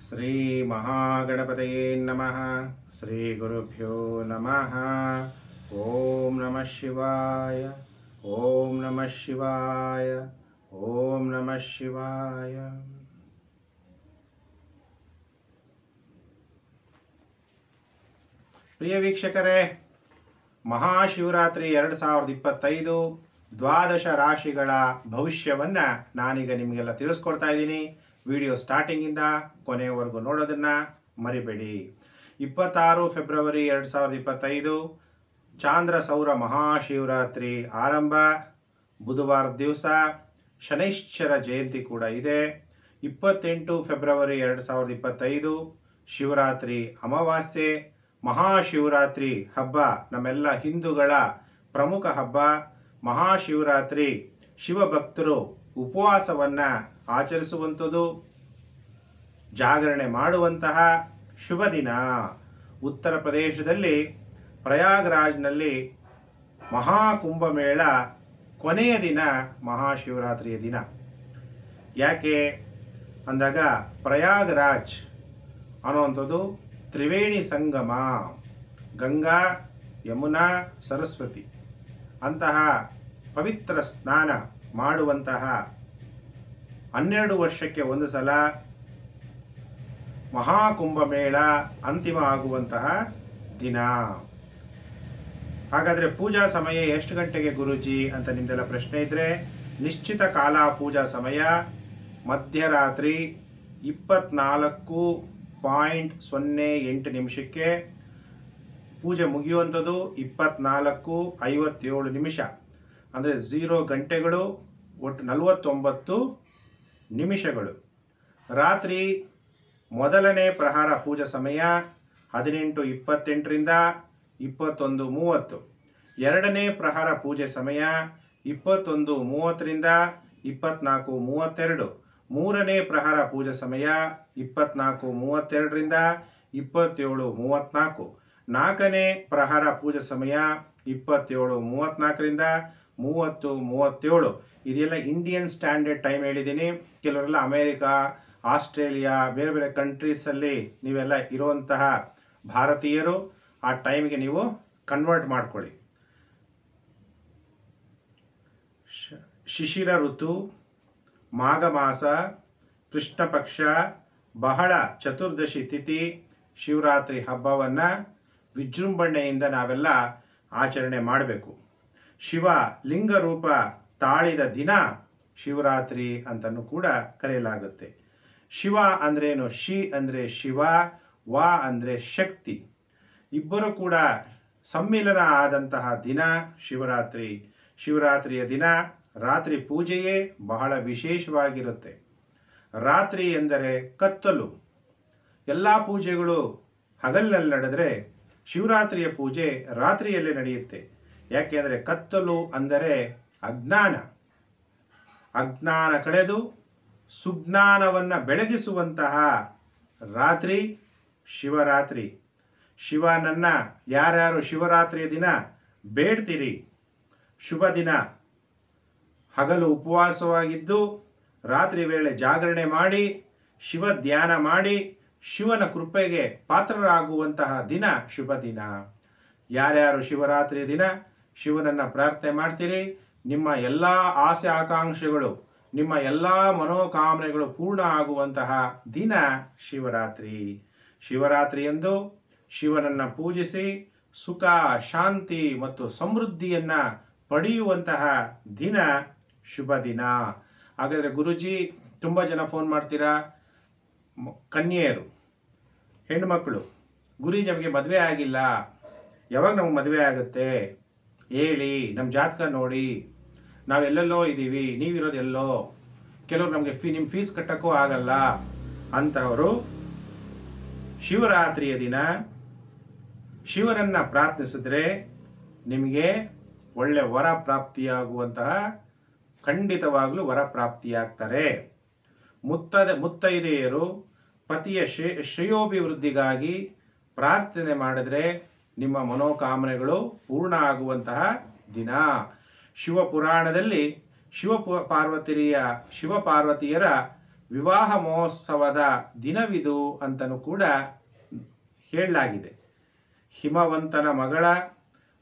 ಶ್ರೀ ಮಹಾಗಣಪತಯೇ ನಮಃ. ಶ್ರೀ ಗುರುಭ್ಯೋ ನಮಃ. ಓಂ ನಮಃ ಶಿವಾಯ. ಓಂ ನಮಃ ಶಿವಾಯ. ಓಂ ನಮಃ ಶಿವಾಯ. ಪ್ರಿಯ ವೀಕ್ಷಕರೇ, ಮಹಾಶಿವರಾತ್ರಿ 2025 ದ್ವಾದಶ ರಾಶಿಗಳ ಭವಿಷ್ಯವನ್ನು ನಾನೀಗ ನಿಮಗೆಲ್ಲ ತಿಳಿಸ್ಕೊಡ್ತಾ ಇದ್ದೀನಿ. ವಿಡಿಯೋ ಸ್ಟಾರ್ಟಿಂಗಿಂದ ಕೊನೆಯವರೆಗೂ ನೋಡೋದನ್ನು ಮರಿಬೇಡಿ. 26 ಫೆಬ್ರವರಿ 2025 ಚಾಂದ್ರ ಸೌರ ಮಹಾಶಿವರಾತ್ರಿ ಆರಂಭ. ಬುಧವಾರ ದಿವಸ ಶನೈಶ್ಚರ ಜಯಂತಿ ಕೂಡ ಇದೆ. 28 ಫೆಬ್ರವರಿ 2025 ಶಿವರಾತ್ರಿ ಅಮಾವಾಸ್ಯೆ. ಮಹಾಶಿವರಾತ್ರಿ ಹಬ್ಬ ನಮ್ಮೆಲ್ಲ ಹಿಂದೂಗಳ ಪ್ರಮುಖ ಹಬ್ಬ. ಮಹಾಶಿವರಾತ್ರಿ ಶಿವಭಕ್ತರು ಉಪವಾಸವನ್ನು ಆಚರಿಸುವಂಥದ್ದು, ಜಾಗರಣೆ ಮಾಡುವಂತಹ ಶುಭ ದಿನ. ಉತ್ತರ ಪ್ರದೇಶದಲ್ಲಿ ಪ್ರಯಾಗ್ರಾಜ್ನಲ್ಲಿ ಮಹಾಕುಂಭಮೇಳ ಕೊನೆಯ ದಿನ ಮಹಾಶಿವರಾತ್ರಿಯ ದಿನ. ಯಾಕೆ ಅಂದಾಗ ಪ್ರಯಾಗ್ರಾಜ್ ಅನ್ನುವಂಥದ್ದು ತ್ರಿವೇಣಿ ಸಂಗಮ, ಗಂಗಾ ಯಮುನಾ ಸರಸ್ವತಿ ಅಂತಹ ಪವಿತ್ರ ಸ್ನಾನ ಮಾಡುವಂತಹ 12 ವರ್ಷಕ್ಕೆ ಒಂದು ಸಲ ಮಹಾಕುಂಭಮೇಳ ಅಂತಿಮ ಆಗುವಂತಹ ದಿನ. ಹಾಗಾದರೆ ಪೂಜಾ ಸಮಯ ಎಷ್ಟು ಗಂಟೆಗೆ ಗುರೂಜಿ ಅಂತ ನಿಮ್ದೆಲ್ಲ ಪ್ರಶ್ನೆ ಇದ್ದರೆ, ನಿಶ್ಚಿತ ಕಾಲ ಪೂಜಾ ಸಮಯ ಮಧ್ಯರಾತ್ರಿ 24:08 ಪೂಜೆ ಮುಗಿಯುವಂಥದ್ದು 24:57 ಅಂದರೆ 0 ಗಂಟೆಗಳು, ಒಟ್ಟು 49 ನಿಮಿಷಗಳು. ರಾತ್ರಿ ಮೊದಲನೇ ಪ್ರಹಾರ ಪೂಜಾ ಸಮಯ 18:28 21:30. ಎರಡನೇ ಪ್ರಹಾರ ಪೂಜೆ ಸಮಯ 21:30 24:32. ಮೂರನೇ ಪ್ರಹಾರ ಪೂಜಾ ಸಮಯ 24:32 27:34. ನಾಲ್ಕನೇ ಪ್ರಹಾರ ಪೂಜಾ ಸಮಯ 27:34 30:37. ಇದೆಲ್ಲ ಇಂಡಿಯನ್ ಸ್ಟ್ಯಾಂಡರ್ಡ್ ಟೈಮ್ ಹೇಳಿದ್ದೀನಿ. ಕೆಲವರೆಲ್ಲ ಅಮೇರಿಕಾ, ಆಸ್ಟ್ರೇಲಿಯಾ, ಬೇರೆ ಬೇರೆ ಕಂಟ್ರೀಸಲ್ಲಿ ನೀವೆಲ್ಲ ಇರುವಂತಹ ಭಾರತೀಯರು ಆ ಟೈಮ್ಗೆ ನೀವು ಕನ್ವರ್ಟ್ ಮಾಡ್ಕೊಳ್ಳಿ. ಶಿಶಿರ ಋತು, ಮಾಘ ಮಾಸ, ಕೃಷ್ಣ ಪಕ್ಷ, ಬಹಳ ಚತುರ್ದಶಿ ತಿಥಿ, ಶಿವರಾತ್ರಿ ಹಬ್ಬವನ್ನು ವಿಜೃಂಭಣೆಯಿಂದ ನಾವೆಲ್ಲ ಆಚರಣೆ ಮಾಡಬೇಕು. ಶಿವ ಲಿಂಗ ರೂಪ ತಾಳಿದ ದಿನ ಶಿವರಾತ್ರಿ ಅಂತಲೂ ಕೂಡ ಕರೆಯಲಾಗುತ್ತೆ. ಶಿವ ಅಂದ್ರೇನು? ಶಿ ಅಂದರೆ ಶಿವ, ವ ಅಂದರೆ ಶಕ್ತಿ. ಇಬ್ಬರು ಕೂಡ ಸಮ್ಮಿಲನ ಆದಂತಹ ದಿನ ಶಿವರಾತ್ರಿ. ಶಿವರಾತ್ರಿಯ ದಿನ ರಾತ್ರಿ ಪೂಜೆಯೇ ಬಹಳ ವಿಶೇಷವಾಗಿರುತ್ತೆ. ರಾತ್ರಿ ಎಂದರೆ ಕತ್ತಲು. ಎಲ್ಲ ಪೂಜೆಗಳು ಹಗಲಿನಲ್ಲಿ ನಡೆದರೆ ಶಿವರಾತ್ರಿಯ ಪೂಜೆ ರಾತ್ರಿಯಲ್ಲೇ ನಡೆಯುತ್ತೆ. ಯಾಕೆಂದರೆ ಕತ್ತಲು ಅಂದರೆ ಅಜ್ಞಾನ. ಅಜ್ಞಾನ ಕಳೆದು ಸುಜ್ಞಾನವನ್ನು ಬೆಳಗಿಸುವಂತಹ ರಾತ್ರಿ ಶಿವರಾತ್ರಿ. ಶಿವನನ್ನು ಯಾರ್ಯಾರು ಶಿವರಾತ್ರಿಯ ದಿನ ಬೇಡ್ತೀರಿ, ಶುಭ ದಿನ. ಹಗಲು ಉಪವಾಸವಾಗಿದ್ದು ರಾತ್ರಿ ವೇಳೆ ಜಾಗರಣೆ ಮಾಡಿ ಶಿವ ಧ್ಯಾನ ಮಾಡಿ ಶಿವನ ಕೃಪೆಗೆ ಪಾತ್ರರಾಗುವಂತಹ ದಿನ ಶುಭ ದಿನ. ಯಾರ್ಯಾರು ಶಿವರಾತ್ರಿಯ ದಿನ ಶಿವನನ್ನು ಪ್ರಾರ್ಥನೆ ಮಾಡ್ತೀರಿ, ನಿಮ್ಮ ಎಲ್ಲ ಆಸೆ ಆಕಾಂಕ್ಷೆಗಳು, ನಿಮ್ಮ ಎಲ್ಲ ಮನೋಕಾಮನೆಗಳು ಪೂರ್ಣ ಆಗುವಂತಹ ದಿನ ಶಿವರಾತ್ರಿ. ಶಿವರಾತ್ರಿಯಂದು ಶಿವನನ್ನು ಪೂಜಿಸಿ ಸುಖ, ಶಾಂತಿ ಮತ್ತು ಸಮೃದ್ಧಿಯನ್ನು ಪಡೆಯುವಂತಹ ದಿನ ಶುಭ ದಿನ. ಹಾಗಾದರೆ ಗುರುಜಿ, ತುಂಬ ಜನ ಫೋನ್ ಮಾಡ್ತೀರಾ, ಕನ್ಯೆಯರು, ಹೆಣ್ಮಕ್ಳು, ಗುರುಜಿ ನಮಗೆ ಮದುವೆ ಆಗಿಲ್ಲ, ಯಾವಾಗ ನಮಗೆ ಮದುವೆ ಆಗುತ್ತೆ ಹೇಳಿ, ನಮ್ಮ ಜಾತಕ ನೋಡಿ, ನಾವೆಲ್ಲೆಲ್ಲೋ ಇದ್ದೀವಿ, ನೀವಿರೋದು ಎಲ್ಲೋ, ಕೆಲವರು ನಮಗೆ ನಿಮ್ಮ ಫೀಸ್ ಕಟ್ಟೋಕ್ಕೂ ಆಗಲ್ಲ ಅಂತವರು ಶಿವರಾತ್ರಿಯ ದಿನ ಶಿವನನ್ನು ಪ್ರಾರ್ಥಿಸಿದ್ರೆ ನಿಮಗೆ ಒಳ್ಳೆ ವರ ಪ್ರಾಪ್ತಿಯಾಗುವಂತಹ, ಖಂಡಿತವಾಗಲೂ ವರ ಪ್ರಾಪ್ತಿಯಾಗ್ತಾರೆ. ಮುತ್ತೈದೆಯರು ಪತಿಯ ಶ್ರೇಯೋಭಿವೃದ್ಧಿಗಾಗಿ ಪ್ರಾರ್ಥನೆ ಮಾಡಿದ್ರೆ ನಿಮ್ಮ ಮನೋಕಾಮನೆಗಳು ಪೂರ್ಣ ಆಗುವಂತಹ ದಿನ. ಶಿವಪುರಾಣದಲ್ಲಿ ಶಿವಪಾರ್ವತಿಯರ ವಿವಾಹ ಮಹೋತ್ಸವದ ದಿನವಿದು ಅಂತಲೂ ಕೂಡ ಹೇಳಲಾಗಿದೆ. ಹಿಮವಂತನ ಮಗಳ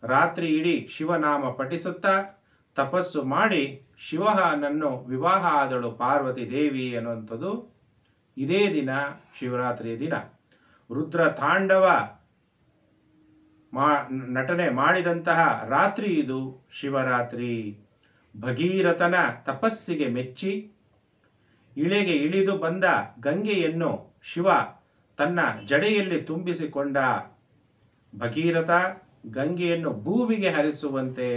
ರಾತ್ರಿ ಇಡೀ ಶಿವನಾಮ ಪಠಿಸುತ್ತಾ ತಪಸ್ಸು ಮಾಡಿ ಶಿವನನ್ನು ವಿವಾಹ ಆದಳು ಪಾರ್ವತಿ ದೇವಿ ಅನ್ನುವಂಥದ್ದು ಇದೇ ದಿನ, ಶಿವರಾತ್ರಿಯ ದಿನ. ರುದ್ರ ತಾಂಡವ ನಟನೆ ಮಾಡಿದಂತಹ ರಾತ್ರಿ ಇದು ಶಿವರಾತ್ರಿ. ಭಗೀರಥನ ತಪಸ್ಸಿಗೆ ಮೆಚ್ಚಿ ಇಳೆಗೆ ಇಳಿದು ಬಂದ ಗಂಗೆಯನ್ನು ಶಿವ ತನ್ನ ಜಡೆಯಲ್ಲಿ ತುಂಬಿಸಿಕೊಂಡ. ಭಗೀರಥ ಗಂಗೆಯನ್ನು ಭೂಮಿಗೆ ಹರಿಸುವಂತೆ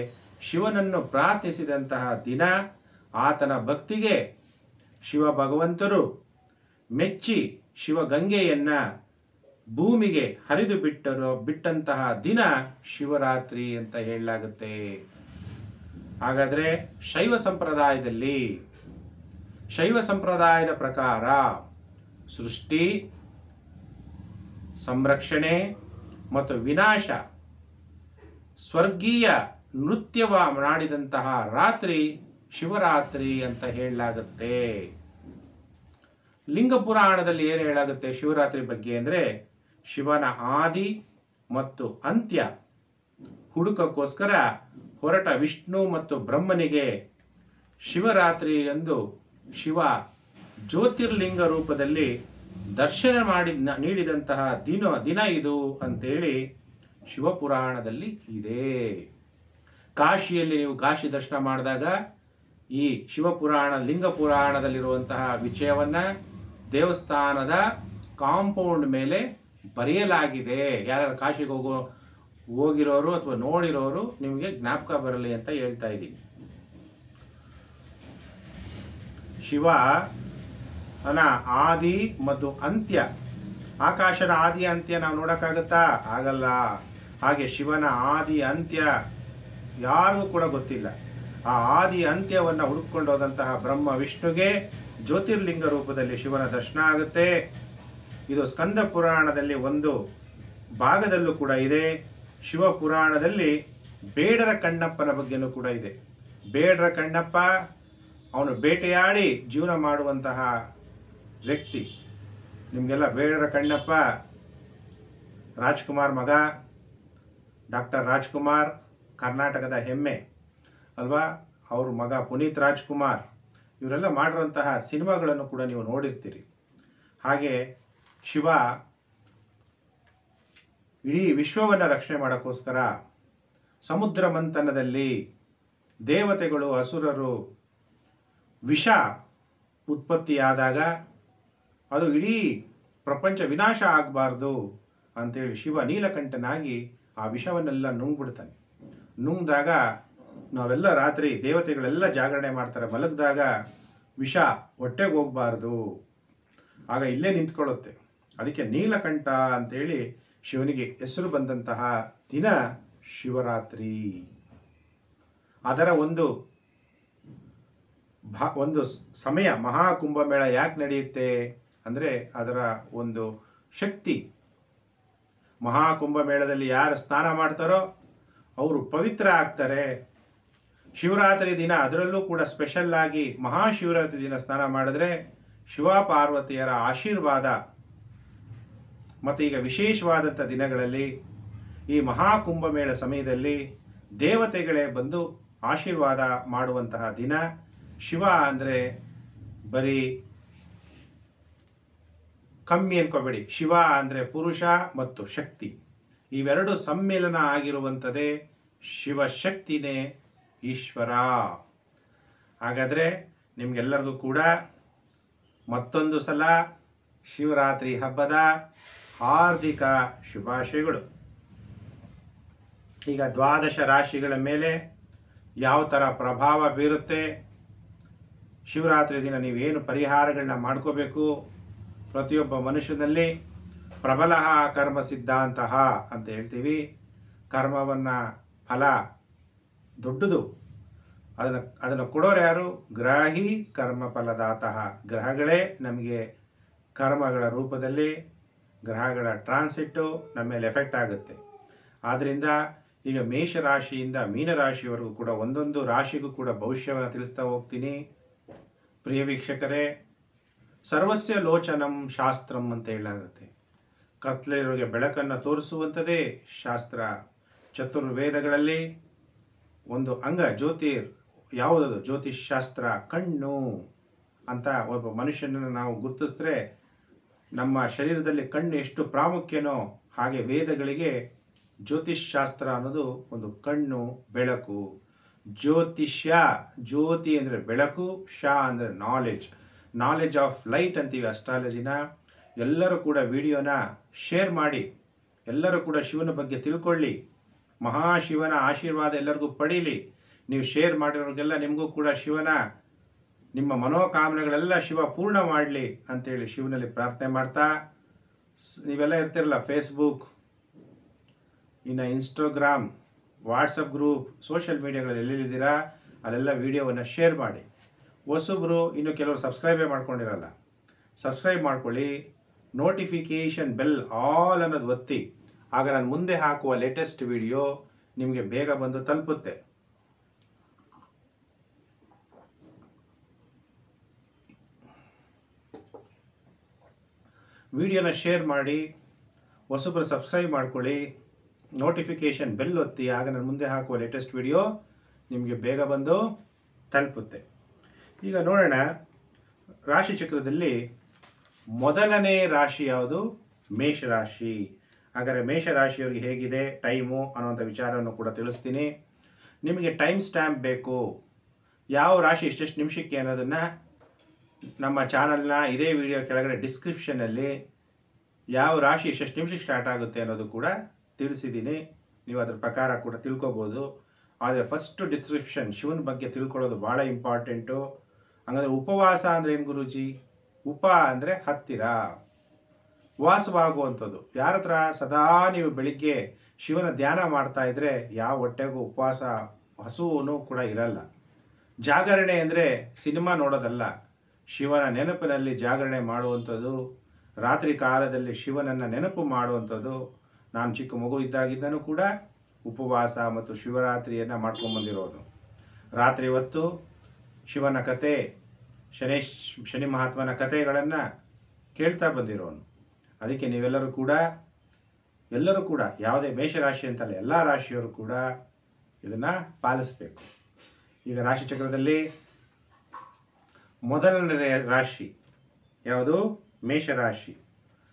ಶಿವನನ್ನು ಪ್ರಾರ್ಥಿಸಿದಂತಹ ದಿನ. ಆತನ ಭಕ್ತಿಗೆ ಶಿವ ಭಗವಂತರು ಮೆಚ್ಚಿ ಶಿವಗಂಗೆಯನ್ನು ಭೂಮಿಗೆ ಹರಿದು ಬಿಟ್ಟಂತಹ ದಿನ ಶಿವರಾತ್ರಿ ಅಂತ ಹೇಳಲಾಗುತ್ತೆ. ಹಾಗಾದರೆ ಶೈವ ಸಂಪ್ರದಾಯದ ಪ್ರಕಾರ ಸೃಷ್ಟಿ, ಸಂರಕ್ಷಣೆ ಮತ್ತು ವಿನಾಶ, ಸ್ವರ್ಗೀಯ ನೃತ್ಯವ ಮಾಡಿದಂತಹ ರಾತ್ರಿ ಶಿವರಾತ್ರಿ ಅಂತ ಹೇಳಲಾಗುತ್ತೆ. ಲಿಂಗ ಪುರಾಣದಲ್ಲಿ ಏನು ಹೇಳಾಗುತ್ತೆ ಶಿವರಾತ್ರಿ ಬಗ್ಗೆ ಅಂದರೆ, ಶಿವನ ಆದಿ ಮತ್ತು ಅಂತ್ಯ ಹುಡುಕಕ್ಕೋಸ್ಕರ ಹೊರಟ ವಿಷ್ಣು ಮತ್ತು ಬ್ರಹ್ಮನಿಗೆ ಶಿವರಾತ್ರಿ ಎಂದು ಶಿವ ಜ್ಯೋತಿರ್ಲಿಂಗ ರೂಪದಲ್ಲಿ ದರ್ಶನ ನೀಡಿದಂತಹ ದಿನ ಇದು ಅಂತೇಳಿ ಶಿವಪುರಾಣದಲ್ಲಿ ಇದೆ. ಕಾಶಿಯಲ್ಲಿ ನೀವು ಕಾಶಿ ದರ್ಶನ ಮಾಡಿದಾಗ ಈ ಶಿವಪುರಾಣ ಲಿಂಗ ಪುರಾಣದಲ್ಲಿರುವಂತಹ ವಿಷಯವನ್ನು ದೇವಸ್ಥಾನದ ಕಾಂಪೌಂಡ್ ಮೇಲೆ ಬರೆಯಲಾಗಿದೆ. ಯಾರು ಕಾಶಿಗೆ ಹೋಗಿರೋರು ಅಥವಾ ನೋಡಿರೋರು ನಿಮಗೆ ಜ್ಞಾಪಕ ಬರಲಿ ಅಂತ ಹೇಳ್ತಾ ಇದ್ದೀನಿ. ಶಿವನ ಆದಿ ಮತ್ತು ಅಂತ್ಯ, ಆಕಾಶದ ಆದಿ ಅಂತ್ಯ ನಾವು ನೋಡೋಕ್ಕಾಗತ್ತಾ? ಆಗಲ್ಲ. ಹಾಗೆ ಶಿವನ ಆದಿ ಅಂತ್ಯ ಯಾರಿಗೂ ಕೂಡ ಗೊತ್ತಿಲ್ಲ. ಆ ಆದಿ ಅಂತ್ಯವನ್ನು ಹುಡುಕೊಂಡು ಹೋದಂತಹ ಬ್ರಹ್ಮ ವಿಷ್ಣುಗೆ ಜ್ಯೋತಿರ್ಲಿಂಗ ರೂಪದಲ್ಲಿ ಶಿವನ ದರ್ಶನ ಆಗುತ್ತೆ. ಇದು ಸ್ಕಂದ ಪುರಾಣದಲ್ಲಿ ಒಂದು ಭಾಗದಲ್ಲೂ ಕೂಡ ಇದೆ. ಶಿವಪುರಾಣದಲ್ಲಿ ಬೇಡರ ಕಣ್ಣಪ್ಪನ ಬಗ್ಗೆನೂ ಕೂಡ ಇದೆ. ಬೇಡರ ಕಣ್ಣಪ್ಪ ಅವನು ಬೇಟೆಯಾಡಿ ಜೀವನ ಮಾಡುವಂತಹ ವ್ಯಕ್ತಿ. ನಿಮಗೆಲ್ಲ ಬೇಡರ ಕಣ್ಣಪ್ಪ ರಾಜ್ಕುಮಾರ್ ಮಗ, ಡಾಕ್ಟರ್ ರಾಜ್ಕುಮಾರ್ ಕರ್ನಾಟಕದ ಹೆಮ್ಮೆ ಅಲ್ವಾ? ಅವ್ರ ಮಗ ಪುನೀತ್ ರಾಜ್ಕುಮಾರ್, ಇವರೆಲ್ಲ ಮಾಡಿರುವಂತಹ ಸಿನಿಮಾಗಳನ್ನು ಕೂಡ ನೀವು ನೋಡಿರ್ತೀರಿ. ಹಾಗೆ ಶಿವ ಇಡೀ ವಿಶ್ವವನ್ನು ರಕ್ಷಣೆ ಮಾಡೋಕ್ಕೋಸ್ಕರ ಸಮುದ್ರ ಮಂಥನದಲ್ಲಿ ದೇವತೆಗಳು ಅಸುರರು ವಿಷ ಉತ್ಪತ್ತಿಯಾದಾಗ ಅದು ಇಡೀ ಪ್ರಪಂಚ ವಿನಾಶ ಆಗಬಾರ್ದು ಅಂತೇಳಿ ಶಿವ ನೀಲಕಂಠನಾಗಿ ಆ ವಿಷವನ್ನೆಲ್ಲ ನುಂಗ್ಬಿಡ್ತಾನೆ. ನುಂಗಿದಾಗ ನಾವೆಲ್ಲ ರಾತ್ರಿ ದೇವತೆಗಳೆಲ್ಲ ಜಾಗರಣೆ ಮಾಡ್ತಾರೆ, ಮಲಗಿದಾಗ ವಿಷ ಹೊಟ್ಟೆಗೆ ಹೋಗಬಾರ್ದು, ಆಗ ಇಲ್ಲೇ ನಿಂತ್ಕೊಳ್ಳುತ್ತೆ. ಅದಕ್ಕೆ ನೀಲಕಂಠ ಅಂತೇಳಿ ಶಿವನಿಗೆ ಹೆಸರು ಬಂದಂತಹ ದಿನ ಶಿವರಾತ್ರಿ. ಅದರ ಒಂದು ಸಮಯ ಮಹಾಕುಂಭಮೇಳ ಯಾಕೆ ನಡೆಯುತ್ತೆ ಅಂದರೆ ಅದರ ಒಂದು ಶಕ್ತಿ. ಮಹಾಕುಂಭಮೇಳದಲ್ಲಿ ಯಾರು ಸ್ನಾನ ಮಾಡ್ತಾರೋ ಅವರು ಪವಿತ್ರ ಆಗ್ತಾರೆ. ಶಿವರಾತ್ರಿ ದಿನ ಅದರಲ್ಲೂ ಕೂಡ ಸ್ಪೆಷಲ್ ಆಗಿ ಮಹಾಶಿವರಾತ್ರಿ ದಿನ ಸ್ನಾನ ಮಾಡಿದ್ರೆ ಶಿವ ಪಾರ್ವತಿಯರ ಆಶೀರ್ವಾದ. ಮತ್ತು ಈಗ ವಿಶೇಷವಾದಂಥ ದಿನಗಳಲ್ಲಿ ಈ ಮಹಾಕುಂಭಮೇಳ ಸಮಯದಲ್ಲಿ ದೇವತೆಗಳೇ ಬಂದು ಆಶೀರ್ವಾದ ಮಾಡುವಂತಹ ದಿನ. ಶಿವ ಅಂದರೆ ಬರೀ ಕಮ್ಮಿ ಅನ್ಕೋಬೇಡಿ, ಶಿವ ಅಂದರೆ ಪುರುಷ ಮತ್ತು ಶಕ್ತಿ, ಇವೆರಡು ಸಮ್ಮಿಲನ ಆಗಿರುವಂಥದ್ದೇ ಶಿವಶಕ್ತಿನೇ ಈಶ್ವರ. ಹಾಗಾದರೆ ನಿಮಗೆಲ್ಲರಿಗೂ ಕೂಡ ಮತ್ತೊಂದು ಸಲ ಶಿವರಾತ್ರಿ ಹಬ್ಬದ ಹಾರ್ದಿಕ ಶುಭಾಶಯಗಳು. ಈಗ ದ್ವಾದಶ ರಾಶಿಗಳ ಮೇಲೆ ಯಾವ ಥರ ಪ್ರಭಾವ ಬೀರುತ್ತೆ, ಶಿವರಾತ್ರಿ ದಿನ ನೀವೇನು ಪರಿಹಾರಗಳನ್ನ ಮಾಡ್ಕೋಬೇಕು, ಪ್ರತಿಯೊಬ್ಬ ಮನುಷ್ಯನಲ್ಲಿ ಪ್ರಬಲ ಕರ್ಮ ಸಿದ್ಧಾಂತ ಅಂತ ಹೇಳ್ತೀವಿ. ಕರ್ಮವನ್ನು ಫಲ ದೊಡ್ಡದು, ಅದನ್ನು ಕೊಡೋರು ಯಾರು? ಗ್ರಾಹಿ ಕರ್ಮ ಫಲದಾತಃ. ಗ್ರಹಗಳೇ ನಮಗೆ ಕರ್ಮಗಳ ರೂಪದಲ್ಲಿ ಗ್ರಹಗಳ ಟ್ರಾನ್ಸಿಟ್ಟು ನಮ್ಮ ಮೇಲೆ ಎಫೆಕ್ಟ್ ಆಗುತ್ತೆ. ಆದ್ದರಿಂದ ಈಗ ಮೇಷರಾಶಿಯಿಂದ ಮೀನರಾಶಿಯವರೆಗೂ ಕೂಡ ಒಂದೊಂದು ರಾಶಿಗೂ ಕೂಡ ಭವಿಷ್ಯವನ್ನು ತಿಳಿಸ್ತಾ ಹೋಗ್ತೀನಿ. ಪ್ರಿಯ ವೀಕ್ಷಕರೇ, ಸರ್ವಸ್ಯ ಲೋಚನಂ ಶಾಸ್ತ್ರಂ ಅಂತ ಹೇಳಾಗುತ್ತೆ. ಕತ್ಲೆಯವರಿಗೆ ಬೆಳಕನ್ನು ತೋರಿಸುವಂಥದ್ದೇ ಶಾಸ್ತ್ರ. ಚತುರ್ವೇದಗಳಲ್ಲಿ ಒಂದು ಅಂಗ ಯಾವುದದು? ಜ್ಯೋತಿಷ್ ಶಾಸ್ತ್ರ. ಕಣ್ಣು ಅಂತ ಒಬ್ಬ ಮನುಷ್ಯನನ್ನು ನಾವು ಗುರುತಿಸಿದ್ರೆ ನಮ್ಮ ಶರೀರದಲ್ಲಿ ಕಣ್ಣು ಎಷ್ಟು ಪ್ರಾಮುಖ್ಯನೋ ಹಾಗೆ ವೇದಗಳಿಗೆ ಜ್ಯೋತಿಷ್ ಶಾಸ್ತ್ರ ಅನ್ನೋದು ಒಂದು ಕಣ್ಣು, ಬೆಳಕು. ಜ್ಯೋತಿಷ್ಯ, ಜ್ಯೋತಿ ಅಂದರೆ ಬೆಳಕು, ಶಾ ಅಂದರೆ ನಾಲೆಡ್ಜ್ ಆಫ್ ಲೈಟ್ ಅಂತೀವಿ ಅಸ್ಟ್ರಾಲಜಿನ. ಎಲ್ಲರೂ ಕೂಡ ವಿಡಿಯೋನ ಶೇರ್ ಮಾಡಿ, ಎಲ್ಲರೂ ಕೂಡ ಶಿವನ ಬಗ್ಗೆ ತಿಳ್ಕೊಳ್ಳಿ, ಮಹಾಶಿವನ ಆಶೀರ್ವಾದ ಎಲ್ಲರಿಗೂ ಪಡೀಲಿ. ನೀವು ಶೇರ್ ಮಾಡಿರೋರಿಗೆಲ್ಲ ನಿಮಗೂ ಕೂಡ ನಿಮ್ಮ ಮನೋಕಾಮನೆಗಳೆಲ್ಲ ಶಿವ ಪೂರ್ಣ ಮಾಡಲಿ ಅಂತೇಳಿ ಶಿವನಲ್ಲಿ ಪ್ರಾರ್ಥನೆ ಮಾಡ್ತಾ, ನೀವೆಲ್ಲ ಇರ್ತಿರಲ್ಲ ಫೇಸ್ಬುಕ್, ಇನ್ನು ಇನ್ಸ್ಟಾಗ್ರಾಮ್, ವಾಟ್ಸಪ್ ಗ್ರೂಪ್, ಸೋಷಿಯಲ್ ಮೀಡಿಯಾಗಳಲ್ಲಿ ಎಲ್ಲೆಲ್ಲಿದ್ದೀರಾ ಅಲ್ಲೆಲ್ಲ ವಿಡಿಯೋವನ್ನು ಶೇರ್ ಮಾಡಿ. ಹೊಸಬ್ರು ಇನ್ನು ಕೆಲವರು ಸಬ್ಸ್ಕ್ರೈಬೇ ಮಾಡ್ಕೊಂಡಿರಲ್ಲ, ಸಬ್ಸ್ಕ್ರೈಬ್ ಮಾಡ್ಕೊಳ್ಳಿ. ನೋಟಿಫಿಕೇಷನ್ ಬೆಲ್ ಆಲ್ ಅನ್ನೋದು ಒತ್ತಿ, ಆಗ ನಾನು ಮುಂದೆ ಹಾಕುವ ಲೇಟೆಸ್ಟ್ ವಿಡಿಯೋ ನಿಮಗೆ ಬೇಗ ಬಂದು ತಲುಪುತ್ತೆ. ವಿಡಿಯೋನ ಶೇರ್ ಮಾಡಿ, ಹೊಸಬ್ರು ಸಬ್ಸ್ಕ್ರೈಬ್ ಮಾಡ್ಕೊಳ್ಳಿ, ನೋಟಿಫಿಕೇಷನ್ ಬೆಲ್ ಒತ್ತಿ, ಆಗ ನಾನು ಮುಂದೆ ಹಾಕುವ ಲೇಟೆಸ್ಟ್ ವಿಡಿಯೋ ನಿಮಗೆ ಬೇಗ ಬಂದು ತಲುಪುತ್ತೆ. ಈಗ ನೋಡೋಣ, ರಾಶಿ ಚಕ್ರದಲ್ಲಿ ಮೊದಲನೇ ರಾಶಿ ಯಾವುದು? ಮೇಷರಾಶಿ. ಹಾಗಾದರೆ ಮೇಷರಾಶಿಯವರಿಗೆ ಹೇಗಿದೆ ಟೈಮು ಅನ್ನೋಂಥ ವಿಚಾರವನ್ನು ಕೂಡ ತಿಳಿಸ್ತೀನಿ. ನಿಮಗೆ ಟೈಮ್ ಸ್ಟ್ಯಾಂಪ್ ಬೇಕು, ಯಾವ ರಾಶಿ ಎಷ್ಟೆಷ್ಟು ನಿಮಿಷಕ್ಕೆ ಅನ್ನೋದನ್ನು ನಮ್ಮ ಚಾನಲ್ನ ಇದೇ ವಿಡಿಯೋ ಕೆಳಗಡೆ ಡಿಸ್ಕ್ರಿಪ್ಷನಲ್ಲಿ ಯಾವ ರಾಶಿ ಎಷ್ಟೆಷ್ಟು ನಿಮಿಷಕ್ಕೆ ಸ್ಟಾರ್ಟ್ ಆಗುತ್ತೆ ಅನ್ನೋದು ಕೂಡ ತಿಳಿಸಿದ್ದೀನಿ. ನೀವು ಅದರ ಪ್ರಕಾರ ಕೂಡ ತಿಳ್ಕೊಬೋದು. ಆದರೆ ಫಸ್ಟು ಡಿಸ್ಕ್ರಿಪ್ಷನ್, ಶಿವನ ಬಗ್ಗೆ ತಿಳ್ಕೊಳ್ಳೋದು ಭಾಳ ಇಂಪಾರ್ಟೆಂಟು. ಹಂಗಂದರೆ ಉಪವಾಸ ಅಂದರೆ ಏನು ಗುರೂಜಿ? ಉಪ ಅಂದರೆ ಹತ್ತಿರ, ವಾಸವಾಗುವಂಥದ್ದು. ಯಾರ ಹತ್ರ ಸದಾ ನೀವು ಬೆಳಿಗ್ಗೆ ಶಿವನ ಧ್ಯಾನ ಮಾಡ್ತಾ ಇದ್ದರೆ ಯಾವ ಹೊಟ್ಟೆಗೂ ಉಪವಾಸ, ಹಸುವು ಕೂಡ ಇರಲ್ಲ. ಜಾಗರಣೆ ಅಂದರೆ ಸಿನಿಮಾ ನೋಡೋದಲ್ಲ, ಶಿವನ ನೆನಪಿನಲ್ಲಿ ಜಾಗರಣೆ ಮಾಡುವಂಥದ್ದು, ರಾತ್ರಿ ಕಾಲದಲ್ಲಿ ಶಿವನನ್ನು ನೆನಪು ಮಾಡುವಂಥದ್ದು. ನಾನು ಚಿಕ್ಕ ಮಗು ಇದ್ದಾಗಿದ್ದನೂ ಕೂಡ ಉಪವಾಸ ಮತ್ತು ಶಿವರಾತ್ರಿಯನ್ನು ಮಾಡ್ಕೊಂಬಂದಿರೋನು. ರಾತ್ರಿ ಹೊತ್ತು ಶಿವನ ಕತೆ, ಶನಿ ಮಹಾತ್ಮನ ಕಥೆಗಳನ್ನು ಕೇಳ್ತಾ ಬಂದಿರೋನು. ಅದಕ್ಕೆ ನೀವೆಲ್ಲರೂ ಕೂಡ ಯಾವುದೇ ಮೇಷರಾಶಿ ಅಂತಲ್ಲ, ಎಲ್ಲ ರಾಶಿಯವರು ಕೂಡ ಇದನ್ನು ಪಾಲಿಸಬೇಕು. ಈಗ ರಾಶಿ ಚಕ್ರದಲ್ಲಿ ಮೊದಲನೇ ರಾಶಿ ಯಾವುದು? ಮೇಷರಾಶಿ.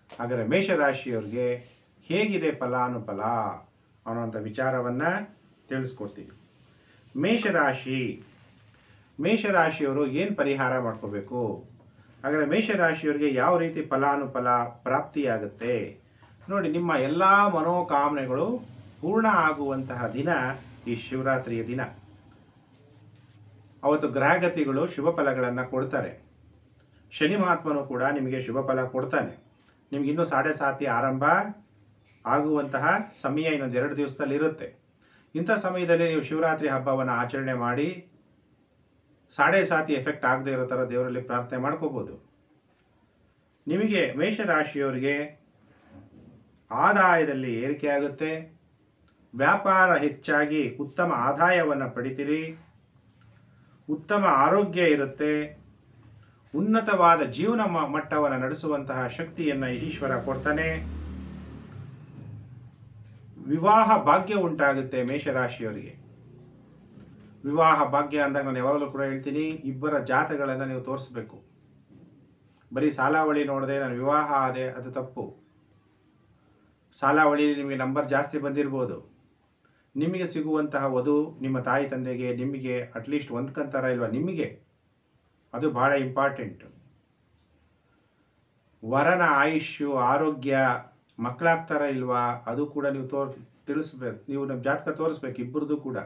ಹಾಗಾದರೆ ಮೇಷರಾಶಿಯವ್ರಿಗೆ ಹೇಗಿದೆ ಫಲಾನುಫಲ ಅನ್ನೋಂಥ ವಿಚಾರವನ್ನು ತಿಳಿಸ್ಕೊಡ್ತೀವಿ. ಮೇಷರಾಶಿಯವರು ಏನು ಪರಿಹಾರ ಮಾಡ್ಕೋಬೇಕು? ಹಾಗಾದರೆ ಮೇಷರಾಶಿಯವರಿಗೆ ಯಾವ ರೀತಿ ಫಲಾನುಫಲ ಪ್ರಾಪ್ತಿಯಾಗುತ್ತೆ ನೋಡಿ. ನಿಮ್ಮ ಎಲ್ಲ ಮನೋಕಾಮನೆಗಳು ಪೂರ್ಣ ಆಗುವಂತಹ ದಿನ ಈ ಶಿವರಾತ್ರಿಯ ದಿನ. ಅವತ್ತು ಗ್ರಹಗತಿಗಳು ಶುಭ ಫಲಗಳನ್ನು ಕೊಡ್ತಾರೆ. ಶನಿ ಮಹಾತ್ಮನು ಕೂಡ ನಿಮಗೆ ಶುಭ ಫಲ ಕೊಡ್ತಾನೆ. ನಿಮ್ಗೆ ಇನ್ನೂ 7:30 ಆರಂಭ ಆಗುವಂತಹ ಸಮಯ ಇನ್ನೊಂದು 2 ದಿವಸದಲ್ಲಿ ಇರುತ್ತೆ. ಇಂಥ ಸಮಯದಲ್ಲಿ ನೀವು ಶಿವರಾತ್ರಿ ಹಬ್ಬವನ್ನು ಆಚರಣೆ ಮಾಡಿ 7:30 ಎಫೆಕ್ಟ್ ಆಗದೆ ಇರೋ ಥರ ದೇವರಲ್ಲಿ ಪ್ರಾರ್ಥನೆ ಮಾಡ್ಕೋಬೋದು. ನಿಮಗೆ ಮೇಷರಾಶಿಯವರಿಗೆ ಆದಾಯದಲ್ಲಿ ಏರಿಕೆ ಆಗುತ್ತೆ, ವ್ಯಾಪಾರ ಹೆಚ್ಚಾಗಿ ಉತ್ತಮ ಆದಾಯವನ್ನು ಪಡಿತೀರಿ, ಉತ್ತಮ ಆರೋಗ್ಯ ಇರುತ್ತೆ, ಉನ್ನತವಾದ ಜೀವನ ಮಟ್ಟವನ್ನು ನಡೆಸುವಂತಹ ಶಕ್ತಿಯನ್ನು ಈಶ್ವರ ಕೊಡ್ತಾನೆ. ವಿವಾಹ ಭಾಗ್ಯ ಉಂಟಾಗುತ್ತೆ ಮೇಷರಾಶಿಯವರಿಗೆ. ವಿವಾಹ ಭಾಗ್ಯ ಅಂದಾಗ ನಾನು ಯಾವಾಗಲೂ ಕೂಡ ಹೇಳ್ತೀನಿ, ಇಬ್ಬರ ಜಾತಗಳನ್ನು ನೀವು ತೋರಿಸ್ಬೇಕು. ಬರೀ ಸಾಲಾವಳಿ ನೋಡದೆ ನಾನು ವಿವಾಹ ಆದೆ, ಅದು ತಪ್ಪು. ಸಾಲಾವಳಿಯಲ್ಲಿ ನಿಮಗೆ ನಂಬರ್ ಜಾಸ್ತಿ ಬಂದಿರ್ಬೋದು, ನಿಮಗೆ ಸಿಗುವಂತಹ ವಧು ನಿಮ್ಮ ತಾಯಿ ತಂದೆಗೆ, ನಿಮಗೆ ಅಟ್ಲೀಸ್ಟ್ ಹೊಂದ್ಕೊಂತಾರ ಇಲ್ವಾ ನಿಮಗೆ, ಅದು ಭಾಳ ಇಂಪಾರ್ಟೆಂಟು. ವರನ ಆಯುಷ್ಯು, ಆರೋಗ್ಯ, ಮಕ್ಕಳಾಗ್ತಾರ ಇಲ್ವಾ ಅದು ಕೂಡ ನೀವು ತಿಳಿಸ್ಬೇಕು. ನೀವು ನಮ್ಮ ಜಾತಕ ತೋರಿಸ್ಬೇಕು ಇಬ್ಬರದು ಕೂಡ.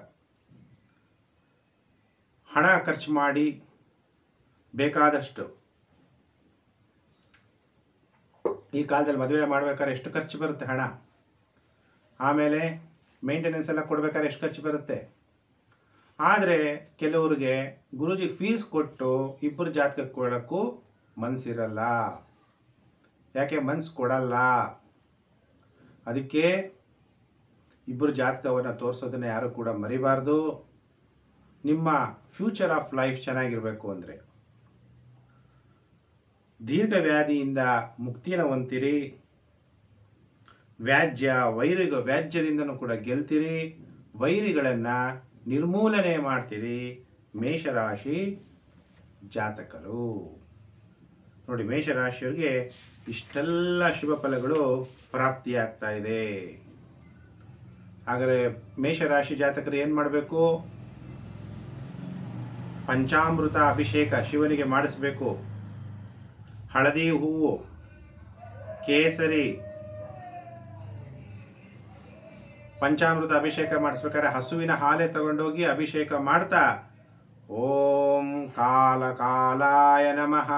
ಹಣ ಖರ್ಚು ಮಾಡಿ ಬೇಕಾದಷ್ಟು. ಈ ಕಾಲದಲ್ಲಿ ಮದುವೆ ಮಾಡ್ಬೇಕಾದ್ರೆ ಎಷ್ಟು ಖರ್ಚು ಬರುತ್ತೆ ಹಣ, ಆಮೇಲೆ ಮೇಂಟೆನೆನ್ಸ್ ಎಲ್ಲ ಕೊಡ್ಬೇಕಾದ್ರೆ ಎಷ್ಟು ಖರ್ಚು ಬರುತ್ತೆ. ಆದರೆ ಕೆಲವರಿಗೆ ಗುರೂಜಿಗೆ ಫೀಸ್ ಕೊಟ್ಟು ಇಬ್ಬರು ಜಾತಕ ಕೊಡೋಕ್ಕೂ ಮನಸ್ಸಿರಲ್ಲ. ಯಾಕೆ ಮನಸ್ಸು ಕೊಡಲ್ಲ? ಅದಕ್ಕೆ ಇಬ್ಬರು ಜಾತಕವನ್ನು ತೋರಿಸೋದನ್ನು ಯಾರು ಕೂಡ ಮರಿಬಾರ್ದು. ನಿಮ್ಮ ಫ್ಯೂಚರ್ ಆಫ್ ಲೈಫ್ ಚೆನ್ನಾಗಿರಬೇಕು ಅಂದರೆ ದೀರ್ಘ ವ್ಯಾಧಿಯಿಂದ ಮುಕ್ತಿಯನ್ನು ಹೊಂದಿರಿ. ವ್ಯಾಜ್ಯದಿಂದನೂ ಕೂಡ ಗೆಲ್ತೀರಿ. ವೈರಿಗಳನ್ನು ನಿರ್ಮೂಲನೆ ಮಾಡ್ತೀರಿ. ಮೇಷರಾಶಿ ಜಾತಕರು ನೋಡಿ, ಮೇಷರಾಶಿಯವರಿಗೆ ಇಷ್ಟೆಲ್ಲ ಶುಭ ಫಲಗಳು ಪ್ರಾಪ್ತಿಯಾಗ್ತಾ ಇದೆ. ಹಾಗಾದರೆ ಮೇಷರಾಶಿ ಜಾತಕರು ಏನು ಮಾಡಬೇಕು? ಪಂಚಾಮೃತ ಅಭಿಷೇಕ ಶಿವನಿಗೆ ಮಾಡಿಸಬೇಕು. ಹಳದಿ ಹೂವು, ಕೇಸರಿ, ಪಂಚಾಮೃತ ಅಭಿಷೇಕ ಮಾಡಿಸ್ಬೇಕಾದ್ರೆ ಹಸುವಿನ ಹಾಲೆ ತಗೊಂಡೋಗಿ ಅಭಿಷೇಕ ಮಾಡ್ತಾ ಓಂ ಕಾಲಕಾಲಾಯ ನಮಃ,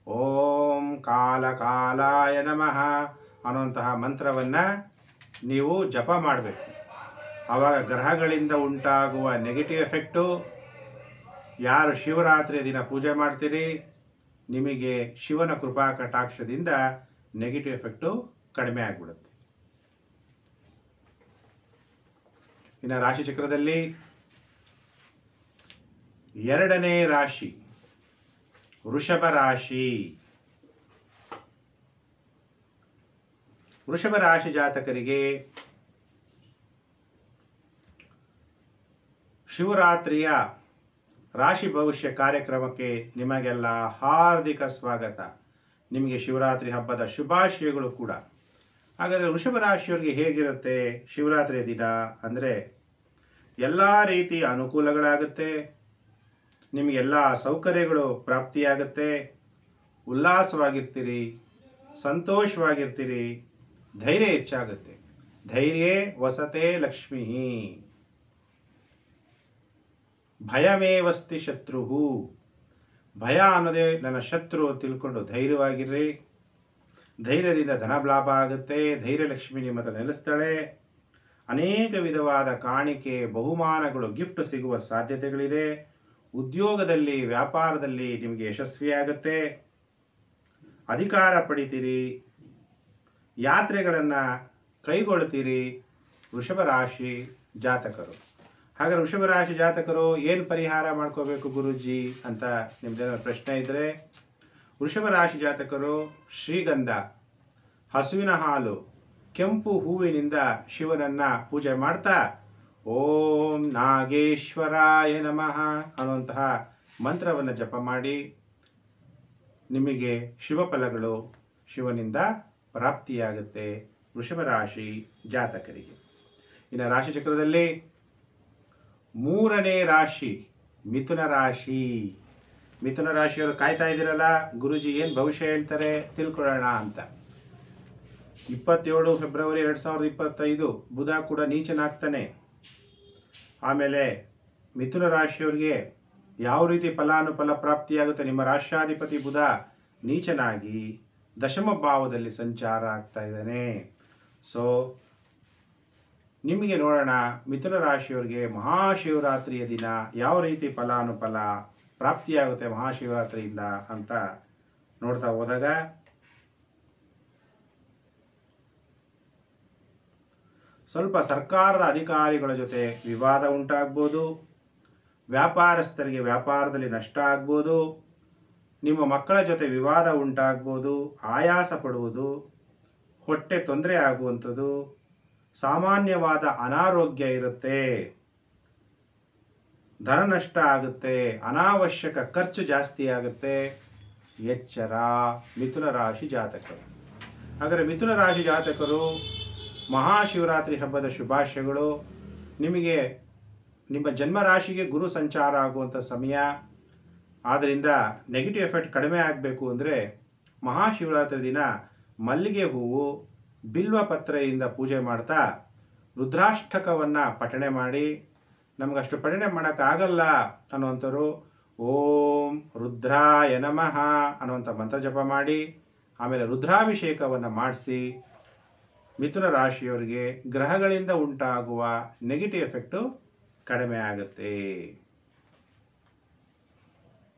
ಓಂ ಕಾಲಕಾಲಾಯ ನಮಃ ಅನ್ನುವಂತಹ ಮಂತ್ರವನ್ನು ನೀವು ಜಪ ಮಾಡಬೇಕು. ಆವಾಗ ಗ್ರಹಗಳಿಂದ ಉಂಟಾಗುವ ನೆಗೆಟಿವ್ ಎಫೆಕ್ಟು, ಯಾರು ಶಿವರಾತ್ರಿಯ ದಿನ ಪೂಜೆ ಮಾಡ್ತೀರಿ ನಿಮಗೆ ಶಿವನ ಕೃಪಾ ಕಟಾಕ್ಷದಿಂದ ನೆಗೆಟಿವ್ ಎಫೆಕ್ಟು ಕಡಿಮೆ ಆಗಿಬಿಡುತ್ತೆ. ಇನ್ನು ರಾಶಿ ಚಕ್ರದಲ್ಲಿ ಎರಡನೇ ರಾಶಿ ವೃಷಭ ರಾಶಿ. ವೃಷಭ ರಾಶಿ ಜಾತಕರಿಗೆ ಶಿವರಾತ್ರಿಯ ರಾಶಿ ಭವಿಷ್ಯ ಕಾರ್ಯಕ್ರಮಕ್ಕೆ ನಿಮಗೆಲ್ಲ ಹಾರ್ದಿಕ ಸ್ವಾಗತ. ನಿಮಗೆ ಶಿವರಾತ್ರಿ ಹಬ್ಬದ ಶುಭಾಶಯಗಳು ಕೂಡ. ಹಾಗಾದರೆ ವೃಷಭ ರಾಶಿಯವರಿಗೆ ಹೇಗಿರುತ್ತೆ ಶಿವರಾತ್ರಿಯ ದಿನ ಅಂದರೆ, ಎಲ್ಲ ರೀತಿಯ ಅನುಕೂಲಗಳಾಗುತ್ತೆ, ನಿಮಗೆಲ್ಲ ಸೌಕರ್ಯಗಳು ಪ್ರಾಪ್ತಿಯಾಗುತ್ತೆ, ಉಲ್ಲಾಸವಾಗಿರ್ತೀರಿ, ಸಂತೋಷವಾಗಿರ್ತೀರಿ, ಧೈರ್ಯ ಹೆಚ್ಚಾಗುತ್ತೆ. ಧೈರ್ಯ ವಸತೆ ಲಕ್ಷ್ಮೀ, ಭಯಮೇವಸ್ತಿ ಶತ್ರು. ಭಯ ಅನ್ನೋದೇ ನನ್ನ ಶತ್ರು ತಿಳ್ಕೊಂಡು ಧೈರ್ಯವಾಗಿರ್ರಿ. ಧೈರ್ಯದಿಂದ ಧನಲಾಭ ಆಗುತ್ತೆ. ಧೈರ್ಯಲಕ್ಷ್ಮಿ ನಿಮ್ಮ ಹತ್ರ ನೆಲೆಸ್ತಾಳೆ. ಅನೇಕ ವಿಧವಾದ ಕಾಣಿಕೆ, ಬಹುಮಾನಗಳು, ಗಿಫ್ಟ್ ಸಿಗುವ ಸಾಧ್ಯತೆಗಳಿದೆ. ಉದ್ಯೋಗದಲ್ಲಿ, ವ್ಯಾಪಾರದಲ್ಲಿ ನಿಮಗೆ ಯಶಸ್ವಿಯಾಗುತ್ತೆ. ಅಧಿಕಾರ ಪಡಿತೀರಿ. ಯಾತ್ರೆಗಳನ್ನು ಕೈಗೊಳ್ತೀರಿ ವೃಷಭ ರಾಶಿ ಜಾತಕರು. ಹಾಗಾದ್ರೆ ವೃಷಭ ರಾಶಿ ಜಾತಕರು ಏನು ಪರಿಹಾರ ಮಾಡ್ಕೋಬೇಕು ಗುರೂಜಿ ಅಂತ ನಿಮ್ದೇನಾದ್ರು ಪ್ರಶ್ನೆ ಇದ್ದರೆ, ವೃಷಭ ರಾಶಿ ಜಾತಕರು ಶ್ರೀಗಂಧ, ಹಸುವಿನ ಹಾಲು, ಕೆಂಪು ಹೂವಿನಿಂದ ಶಿವನನ್ನು ಪೂಜೆ ಮಾಡ್ತಾ ಓಂ ನಾಗೇಶ್ವರಾಯ ನಮಃ ಅನ್ನುವಂತಹ ಮಂತ್ರವನ್ನು ಜಪ ಮಾಡಿ ನಿಮಗೆ ಶುಭ ಫಲಗಳು ಶಿವನಿಂದ ಪ್ರಾಪ್ತಿಯಾಗುತ್ತೆ ವೃಷಭ ರಾಶಿ ಜಾತಕರಿಗೆ. ಇನ್ನು ರಾಶಿ ಚಕ್ರದಲ್ಲಿ ಮೂರನೇ ರಾಶಿ ಮಿಥುನ ರಾಶಿ. ಮಿಥುನ ರಾಶಿಯವರು ಕಾಯ್ತಾ ಇದ್ದೀರಲ್ಲ, ಗುರುಜಿ ಏನು ಭವಿಷ್ಯ ಹೇಳ್ತಾರೆ ತಿಳ್ಕೊಳ್ಳೋಣ ಅಂತ. 27 ಫೆಬ್ರವರಿ 2025 ಬುಧ ಕೂಡ ನೀಚನಾಗ್ತಾನೆ. ಆಮೇಲೆ ಮಿಥುನ ರಾಶಿಯವರಿಗೆ ಯಾವ ರೀತಿ ಫಲಾನುಫಲ ಪ್ರಾಪ್ತಿಯಾಗುತ್ತೆ, ನಿಮ್ಮ ರಾಷ್ಟ್ರಾಧಿಪತಿ ಬುಧ ನೀಚನಾಗಿ ದಶಮ ಭಾವದಲ್ಲಿ ಸಂಚಾರ ಆಗ್ತಾ ಇದ್ದಾನೆ. ಸೊ ನಿಮಗೆ ನೋಡೋಣ ಮಿಥುನ ರಾಶಿಯವರಿಗೆ ಮಹಾಶಿವರಾತ್ರಿಯ ದಿನ ಯಾವ ರೀತಿ ಫಲಾನುಫಲ ಪ್ರಾಪ್ತಿಯಾಗುತ್ತೆ ಮಹಾಶಿವರಾತ್ರಿಯಿಂದ ಅಂತ ನೋಡ್ತಾ ಹೋದಾಗ, ಸ್ವಲ್ಪ ಸರ್ಕಾರದ ಅಧಿಕಾರಿಗಳ ಜೊತೆ ವಿವಾದ ಉಂಟಾಗ್ಬೋದು, ವ್ಯಾಪಾರಸ್ಥರಿಗೆ ವ್ಯಾಪಾರದಲ್ಲಿ ನಷ್ಟ ಆಗ್ಬೋದು, ನಿಮ್ಮ ಮಕ್ಕಳ ಜೊತೆ ವಿವಾದ ಉಂಟಾಗ್ಬೋದು, ಆಯಾಸ ಪಡುವುದು, ಹೊಟ್ಟೆ ತೊಂದರೆ ಆಗುವಂಥದ್ದು, ಸಾಮಾನ್ಯವಾದ ಅನಾರೋಗ್ಯ ಇರುತ್ತೆ, ಧನ ನಷ್ಟ ಆಗುತ್ತೆ, ಅನಾವಶ್ಯಕ ಖರ್ಚು ಜಾಸ್ತಿ ಆಗುತ್ತೆ. ಎಚ್ಚರ ಮಿಥುನ ರಾಶಿ ಜಾತಕರು. ಹಾಗಾದರೆ ಮಿಥುನ ರಾಶಿ ಜಾತಕರು ಮಹಾಶಿವರಾತ್ರಿ ಹಬ್ಬದ ಶುಭಾಶಯಗಳು. ನಿಮಗೆ ನಿಮ್ಮ ಜನ್ಮ ರಾಶಿಗೆ ಗುರು ಸಂಚಾರ ಆಗುವಂಥ ಸಮಯ. ಆದ್ದರಿಂದ ನೆಗೆಟಿವ್ ಎಫೆಕ್ಟ್ ಕಡಿಮೆ ಆಗಬೇಕು ಅಂದರೆ ಮಹಾಶಿವರಾತ್ರಿ ದಿನ ಮಲ್ಲಿಗೆ ಹೂವು, ಬಿಲ್ವ ಪತ್ರೆಯಿಂದ ಪೂಜೆ ಮಾಡ್ತಾ ರುದ್ರಾಷ್ಟಕವನ್ನು ಪಠಣೆ ಮಾಡಿ, ನಮಗಷ್ಟು ಪಠಣೆ ಮಾಡೋಕ್ಕಾಗಲ್ಲ ಅನ್ನುವಂಥವ್ರು ಓಂ ರುದ್ರಾಯ ನಮಃ ಅನ್ನುವಂಥ ಮಂತ್ರ ಜಪ ಮಾಡಿ, ಆಮೇಲೆ ರುದ್ರಾಭಿಷೇಕವನ್ನು ಮಾಡಿಸಿ ಮಿಥುನ ರಾಶಿಯವರಿಗೆ ಗ್ರಹಗಳಿಂದ ಉಂಟಾಗುವ ನೆಗೆಟಿವ್ ಎಫೆಕ್ಟು ಕಡಿಮೆ ಆಗುತ್ತೆ.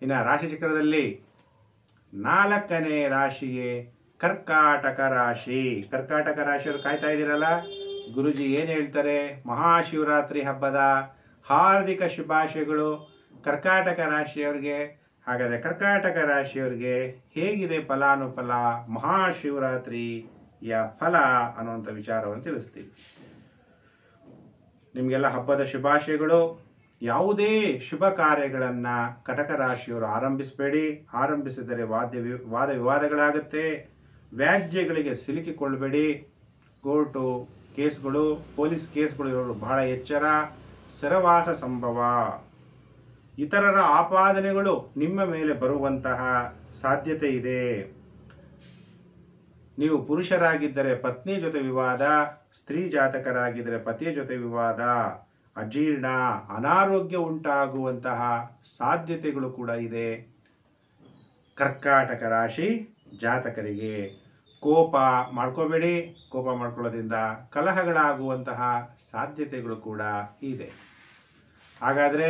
ಇನ್ನು ರಾಶಿ ಚಕ್ರದಲ್ಲಿ 4ನೇ ರಾಶಿಗೆ ಕರ್ಕಾಟಕ ರಾಶಿ. ಕರ್ಕಾಟಕ ರಾಶಿಯವರು ಕಾಯ್ತಾ ಇದ್ದೀರಲ್ಲ, ಗುರುಜಿ ಏನು ಹೇಳ್ತಾರೆ, ಮಹಾಶಿವರಾತ್ರಿ ಹಬ್ಬದ ಹಾರ್ದಿಕ ಶುಭಾಶಯಗಳು. ಕರ್ಕಾಟಕ ರಾಶಿಯವರಿಗೆ ಹಾಗಾದರೆ ಕರ್ಕಾಟಕ ರಾಶಿಯವರಿಗೆ ಹೇಗಿದೆ ಫಲಾನುಫಲ, ಮಹಾಶಿವರಾತ್ರಿಯ ಫಲ ಅನ್ನುವಂಥ ವಿಚಾರವನ್ನು ತಿಳಿಸ್ತೀವಿ. ನಿಮಗೆಲ್ಲ ಹಬ್ಬದ ಶುಭಾಶಯಗಳು. ಯಾವುದೇ ಶುಭ ಕಾರ್ಯಗಳನ್ನು ಕಟಕ ರಾಶಿಯವರು ಆರಂಭಿಸಬೇಡಿ. ಆರಂಭಿಸಿದರೆ ವಾದ ವಿವಾದಗಳಾಗುತ್ತೆ. ವ್ಯಾಜ್ಯಗಳಿಗೆ ಸಿಲುಕಿಕೊಳ್ಳಬೇಡಿ. ಕೋರ್ಟು ಕೇಸ್ಗಳು, ಪೊಲೀಸ್ ಕೇಸ್ಗಳು ಇರೋರು ಬಹಳ ಎಚ್ಚರ. ಸರವಾಸ ಸಂಭವ. ಇತರರ ಆಪಾದನೆಗಳು ನಿಮ್ಮ ಮೇಲೆ ಬರುವಂತಹ ಸಾಧ್ಯತೆ ಇದೆ. ನೀವು ಪುರುಷರಾಗಿದ್ದರೆ ಪತ್ನಿ ಜೊತೆ ವಿವಾದ, ಸ್ತ್ರೀ ಜಾತಕರಾಗಿದ್ದರೆ ಪತಿಯ ಜೊತೆ ವಿವಾದ, ಅಜೀರ್ಣ, ಅನಾರೋಗ್ಯ ಉಂಟಾಗುವಂತಹ ಸಾಧ್ಯತೆಗಳು ಕೂಡ ಇದೆ. ಕರ್ಕಾಟಕ ರಾಶಿ ಜಾತಕರಿಗೆ ಕೋಪ ಮಾಡ್ಕೋಬೇಡಿ. ಕೋಪ ಮಾಡ್ಕೊಳ್ಳೋದ್ರಿಂದ ಕಲಹಗಳಾಗುವಂತಹ ಸಾಧ್ಯತೆಗಳು ಕೂಡ ಇದೆ. ಹಾಗಾದರೆ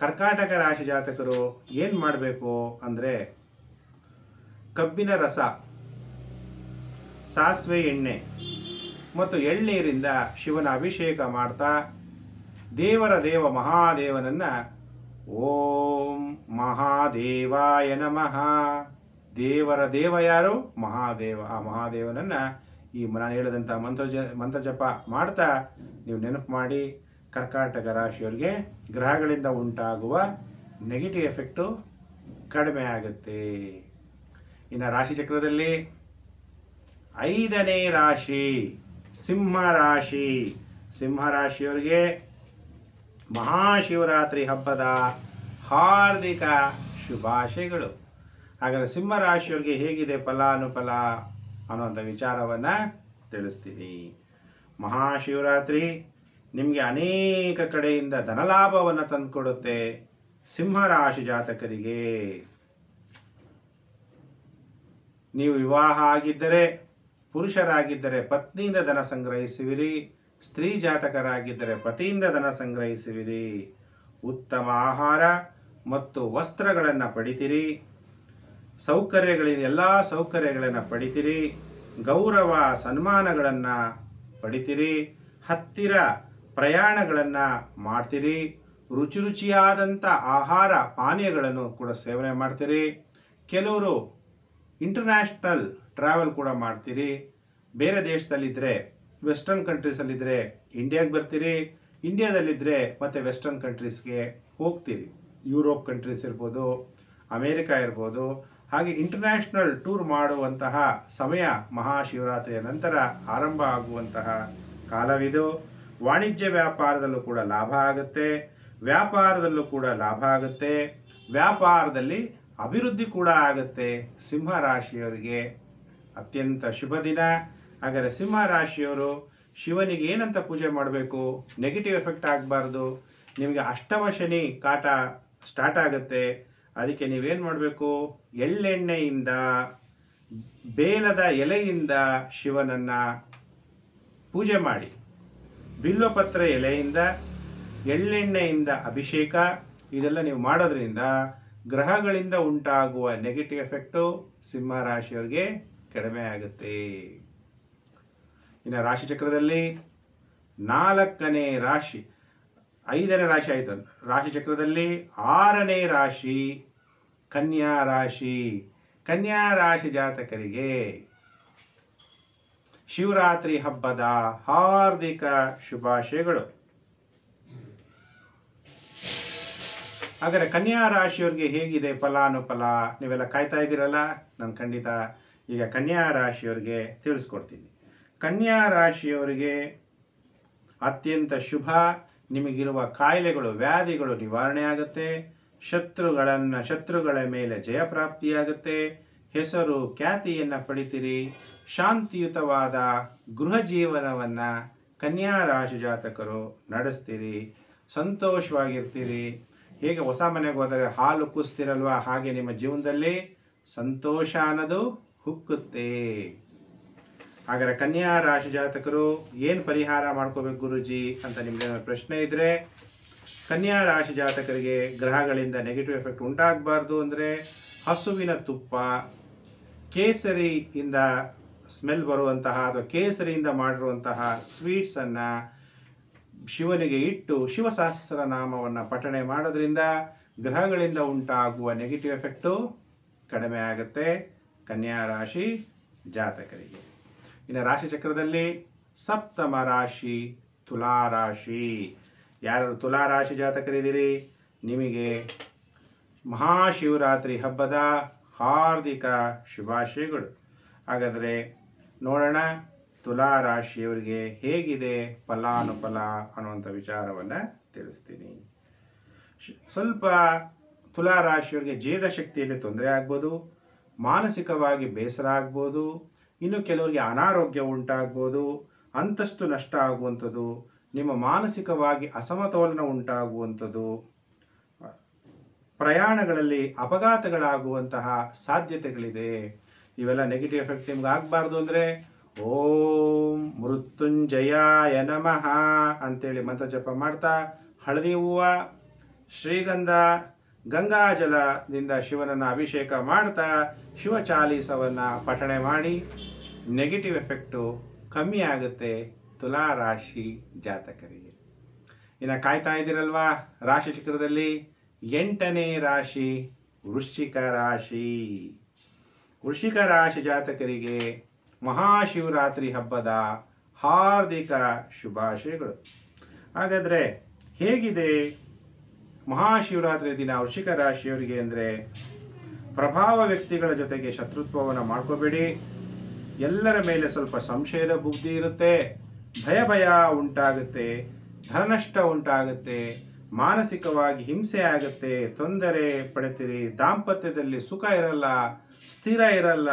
ಕರ್ಕಾಟಕ ರಾಶಿ ಜಾತಕರು ಏನು ಮಾಡಬೇಕು ಅಂದರೆ, ಕಬ್ಬಿನ ರಸ, ಸಾಸಿವೆ ಎಣ್ಣೆ ಮತ್ತು ಎಳ್ನೀರಿಂದ ಶಿವನ ಅಭಿಷೇಕ ಮಾಡ್ತಾ ದೇವ ಮಹಾದೇವನನ್ನು ಓಂ ಮಹಾದೇವಾಯ ನಮಃ, ದೇವರ ದೇವ ಯಾರು? ಮಹಾದೇವ. ಆ ಮಹಾದೇವನನ್ನು ಈ ನಾನು ಹೇಳಿದಂಥ ಮಂತ್ರ ಜಪ ಮಾಡ್ತಾ ನೀವು ನೆನಪು ಮಾಡಿ. ಕರ್ಕಾಟಕ ರಾಶಿಯವರಿಗೆ ಗ್ರಹಗಳಿಂದ ಉಂಟಾಗುವ ನೆಗೆಟಿವ್ ಎಫೆಕ್ಟು ಕಡಿಮೆ ಆಗುತ್ತೆ. ಇನ್ನು ರಾಶಿಚಕ್ರದಲ್ಲಿ 5ನೇ ರಾಶಿ ಸಿಂಹರಾಶಿ. ಸಿಂಹರಾಶಿಯವರಿಗೆ ಮಹಾಶಿವರಾತ್ರಿ ಹಬ್ಬದ ಹಾರ್ದಿಕ ಶುಭಾಶಯಗಳು. ಹಾಗಾದರೆ ಸಿಂಹರಾಶಿಯವರಿಗೆ ಹೇಗಿದೆ ಫಲಾನುಫಲ ಅನ್ನುವಂಥ ವಿಚಾರವನ್ನು ತಿಳಿಸ್ತೀನಿ. ಮಹಾಶಿವರಾತ್ರಿ ನಿಮಗೆ ಅನೇಕ ಕಡೆಯಿಂದ ಧನಲಾಭವನ್ನು ತಂದುಕೊಡುತ್ತೆ. ಸಿಂಹರಾಶಿ ಜಾತಕರಿಗೆ ನೀವು ವಿವಾಹ ಆಗಿದ್ದರೆ, ಪುರುಷರಾಗಿದ್ದರೆ ಪತ್ನಿಯಿಂದ ಧನ ಸಂಗ್ರಹಿಸುವಿರಿ. ಸ್ತ್ರೀ ಜಾತಕರಾಗಿದ್ದರೆ ಪತಿಯಿಂದ ಧನ ಸಂಗ್ರಹಿಸುವಿರಿ. ಉತ್ತಮ ಆಹಾರ ಮತ್ತು ವಸ್ತ್ರಗಳನ್ನು ಪಡಿತೀರಿ. ಎಲ್ಲ ಸೌಕರ್ಯಗಳನ್ನು ಪಡಿತೀರಿ. ಗೌರವ ಸನ್ಮಾನಗಳನ್ನು ಪಡಿತೀರಿ. ಹತ್ತಿರ ಪ್ರಯಾಣಗಳನ್ನು ಮಾಡ್ತೀರಿ. ರುಚಿಯಾದಂಥ ಆಹಾರ ಪಾನೀಯಗಳನ್ನು ಕೂಡ ಸೇವನೆ ಮಾಡ್ತೀರಿ. ಕೆಲವರು ಇಂಟರ್ನ್ಯಾಷನಲ್ ಟ್ರಾವೆಲ್ ಕೂಡ ಮಾಡ್ತೀರಿ. ಬೇರೆ ದೇಶದಲ್ಲಿದ್ದರೆ, ವೆಸ್ಟರ್ನ್ ಕಂಟ್ರೀಸಲ್ಲಿದ್ದರೆ ಇಂಡಿಯಾಗೆ ಬರ್ತೀರಿ. ಇಂಡಿಯಾದಲ್ಲಿದ್ದರೆ ಮತ್ತು ವೆಸ್ಟರ್ನ್ ಕಂಟ್ರೀಸ್ಗೆ ಹೋಗ್ತೀರಿ. ಯುರೋಪ್ ಕಂಟ್ರೀಸ್ ಇರ್ಬೋದು, ಅಮೇರಿಕಾ ಇರ್ಬೋದು. ಹಾಗೆ ಇಂಟರ್ನ್ಯಾಷನಲ್ ಟೂರ್ ಮಾಡುವಂತಹ ಸಮಯ ಮಹಾಶಿವರಾತ್ರಿಯ ನಂತರ ಆರಂಭ ಆಗುವಂತಹ ಕಾಲವಿದು. ವಾಣಿಜ್ಯ ವ್ಯಾಪಾರದಲ್ಲೂ ಕೂಡ ಲಾಭ ಆಗುತ್ತೆ. ವ್ಯಾಪಾರದಲ್ಲಿ ಅಭಿವೃದ್ಧಿ ಕೂಡ ಆಗುತ್ತೆ. ಸಿಂಹರಾಶಿಯವರಿಗೆ ಅತ್ಯಂತ ಶುಭ ದಿನ. ಹಾಗಾದರೆ ಸಿಂಹರಾಶಿಯವರು ಶಿವನಿಗೆ ಏನಂತ ಪೂಜೆ ಮಾಡಬೇಕು? ನೆಗೆಟಿವ್ ಎಫೆಕ್ಟ್ ಆಗಬಾರ್ದು. ನಿಮಗೆ ಅಷ್ಟಮ ಶನಿ ಕಾಟ ಸ್ಟಾರ್ಟ್ ಆಗುತ್ತೆ. ಅದಕ್ಕೆ ನೀವೇನು ಮಾಡಬೇಕು? ಎಳ್ಳೆಣ್ಣೆಯಿಂದ, ಬೇಲದ ಎಲೆಯಿಂದ ಶಿವನನ್ನು ಪೂಜೆ ಮಾಡಿ. ಬಿಲ್ವಪತ್ರ ಎಲೆಯಿಂದ, ಎಳ್ಳೆಣ್ಣೆಯಿಂದ ಅಭಿಷೇಕ, ಇದೆಲ್ಲ ನೀವು ಮಾಡೋದ್ರಿಂದ ಗ್ರಹಗಳಿಂದ ಉಂಟಾಗುವ ನೆಗೆಟಿವ್ ಎಫೆಕ್ಟು ಸಿಂಹರಾಶಿಯವರಿಗೆ ಕಡಿಮೆ ಆಗುತ್ತೆ. ಇನ್ನು ರಾಶಿಚಕ್ರದಲ್ಲಿ 4ನೇ ರಾಶಿ, 5ನೇ ರಾಶಿ ಆಯಿತು. ರಾಶಿಚಕ್ರದಲ್ಲಿ 6ನೇ ರಾಶಿ ಕನ್ಯಾ ರಾಶಿ. ಕನ್ಯಾ ರಾಶಿ ಜಾತಕರಿಗೆ ಶಿವರಾತ್ರಿ ಹಬ್ಬದ ಹಾರ್ದಿಕ ಶುಭಾಶಯಗಳು. ಹಾಗಾದರೆ ಕನ್ಯಾ ರಾಶಿಯವರಿಗೆ ಹೇಗಿದೆ ಫಲಾನುಫಲ? ನೀವೆಲ್ಲ ಕಾಯ್ತಾ ಇದ್ದೀರಲ್ಲ, ನಾನು ಖಂಡಿತ ಈಗ ಕನ್ಯಾ ರಾಶಿಯವರಿಗೆ ತಿಳಿಸ್ಕೊಡ್ತೀನಿ. ಕನ್ಯಾ ರಾಶಿಯವರಿಗೆ ಅತ್ಯಂತ ಶುಭ. ನಿಮಗಿರುವ ಕಾಯಿಲೆಗಳು, ವ್ಯಾಧಿಗಳು ನಿವಾರಣೆ ಆಗುತ್ತೆ. ಶತ್ರುಗಳ ಮೇಲೆ ಜಯಪ್ರಾಪ್ತಿಯಾಗುತ್ತೆ. ಹೆಸರು ಖ್ಯಾತಿಯನ್ನು ಪಡಿತೀರಿ. ಶಾಂತಿಯುತವಾದ ಗೃಹ ಜೀವನವನ್ನು ಕನ್ಯಾ ರಾಶಿ ಜಾತಕರು ನಡೆಸ್ತೀರಿ. ಸಂತೋಷವಾಗಿರ್ತೀರಿ. ಹೇಗೆ ಹೊಸ ಮನೆಗೆ ಹೋದರೆ ಹಾಲು ಕುಸ್ತಿರಲ್ವ, ಹಾಗೆ ನಿಮ್ಮ ಜೀವನದಲ್ಲಿ ಸಂತೋಷ ಅನ್ನೋದು ಹುಕ್ಕುತ್ತೆ. ಹಾಗಾದರೆ ಕನ್ಯಾ ರಾಶಿ ಜಾತಕರು ಏನು ಪರಿಹಾರ ಮಾಡ್ಕೋಬೇಕು ಗುರುಜಿ ಅಂತ ನಿಮಗೆ ಪ್ರಶ್ನೆ ಇದ್ದರೆ, ಕನ್ಯಾ ರಾಶಿ ಜಾತಕರಿಗೆ ಗ್ರಹಗಳಿಂದ ನೆಗೆಟಿವ್ ಎಫೆಕ್ಟ್ ಉಂಟಾಗಬಾರ್ದು ಅಂದರೆ ಹಸುವಿನ ತುಪ್ಪ, ಕೇಸರಿಯಿಂದ ಸ್ಮೆಲ್ ಬರುವಂತಹ ಅಥವಾ ಕೇಸರಿಯಿಂದ ಮಾಡಿರುವಂತಹ ಸ್ವೀಟ್ಸನ್ನು ಶಿವನಿಗೆ ಇಟ್ಟು ಶಿವಸಹಸ್ರನಾಮವನ್ನು ಪಠಣೆ ಮಾಡೋದ್ರಿಂದ ಗ್ರಹಗಳಿಂದ ಉಂಟಾಗುವ ನೆಗೆಟಿವ್ ಎಫೆಕ್ಟು ಕಡಿಮೆ ಆಗುತ್ತೆ ಕನ್ಯಾ ರಾಶಿ ಜಾತಕರಿಗೆ. ಇನ್ನು ರಾಶಿ ಚಕ್ರದಲ್ಲಿ ಸಪ್ತಮ ರಾಶಿ ತುಲಾ ರಾಶಿ. ಯಾರು ತುಲಾ ರಾಶಿ ಜಾತಕರಿದ್ದೀರಿ, ನಿಮಗೆ ಮಹಾಶಿವರಾತ್ರಿ ಹಬ್ಬದ ಹಾರ್ದಿಕ ಶುಭಾಶಯಗಳು. ಹಾಗಾದರೆ ನೋಡೋಣ ತುಲಾ ರಾಶಿಯವರಿಗೆ ಹೇಗಿದೆ ಫಲಾನುಫಲ ಅನ್ನುವಂಥ ವಿಚಾರವನ್ನು ತಿಳಿಸ್ತೀನಿ. ಸ್ವಲ್ಪ ತುಲಾ ರಾಶಿಯವರಿಗೆ ಜೀರ್ಣಶಕ್ತಿಯಲ್ಲಿ ತೊಂದರೆ ಆಗ್ಬೋದು, ಮಾನಸಿಕವಾಗಿ ಬೇಸರ ಆಗ್ಬೋದು, ಇನ್ನು ಕೆಲವರಿಗೆ ಅನಾರೋಗ್ಯ ಉಂಟಾಗ್ಬೋದು, ಅಂತಸ್ತು ನಷ್ಟ ಆಗುವಂಥದ್ದು, ನಿಮ್ಮ ಮಾನಸಿಕವಾಗಿ ಅಸಮತೋಲನ ಉಂಟಾಗುವಂಥದ್ದು, ಪ್ರಯಾಣಗಳಲ್ಲಿ ಅಪಘಾತಗಳಾಗುವಂತಹ ಸಾಧ್ಯತೆಗಳಿದೆ. ಇವೆಲ್ಲ ನೆಗೆಟಿವ್ ಎಫೆಕ್ಟ್ ನಿಮ್ಗೆ ಆಗಬಾರ್ದು ಅಂದರೆ ಓಂ ಮೃತ್ಯುಂಜಯಾಯ ನಮಃ ಅಂತೇಳಿ ಮಂತ್ರ ಜಪ ಮಾಡ್ತಾ ಹಳದಿ ಹೂವು, ಶ್ರೀಗಂಧ, ಗಂಗಾಜಲದಿಂದ ಶಿವನನ್ನು ಅಭಿಷೇಕ ಮಾಡ್ತಾ ಶಿವಚಾಲೀಸವನ್ನು ಪಠಣೆ ಮಾಡಿ ನೆಗೆಟಿವ್ ಎಫೆಕ್ಟು ಕಮ್ಮಿ ಆಗುತ್ತೆ ತುಲಾ ರಾಶಿ ಜಾತಕರಿಗೆ. ಇನ್ನು ಕಾಯ್ತಾ ಇದ್ದೀರಲ್ವಾ ರಾಶಿ ಚಕ್ರದಲ್ಲಿ 8ನೇ ರಾಶಿ ವೃಶ್ಚಿಕ ರಾಶಿ. ವೃಶ್ಚಿಕ ರಾಶಿ ಜಾತಕರಿಗೆ ಮಹಾಶಿವರಾತ್ರಿ ಹಬ್ಬದ ಹಾರ್ದಿಕ ಶುಭಾಶಯಗಳು. ಹಾಗಾದರೆ ಹೇಗಿದೆ ಮಹಾಶಿವರಾತ್ರಿ ದಿನ ವೃಶ್ಚಿಕ ರಾಶಿಯವರಿಗೆ ಅಂದರೆ, ಪ್ರಭಾವ ವ್ಯಕ್ತಿಗಳ ಜೊತೆಗೆ ಶತ್ರುತ್ವವನ್ನು ಮಾಡ್ಕೋಬೇಡಿ. ಎಲ್ಲರ ಮೇಲೆ ಸ್ವಲ್ಪ ಸಂಶಯದ ಬುದ್ಧಿ ಇರುತ್ತೆ, ಭಯ ಉಂಟಾಗುತ್ತೆ, ಧನನಷ್ಟ ಉಂಟಾಗುತ್ತೆ, ಮಾನಸಿಕವಾಗಿ ಹಿಂಸೆ ಆಗುತ್ತೆ, ತೊಂದರೆ ಪಡ್ತೀರಿ, ದಾಂಪತ್ಯದಲ್ಲಿ ಸುಖ ಇರಲ್ಲ, ಸ್ಥಿರ ಇರಲ್ಲ,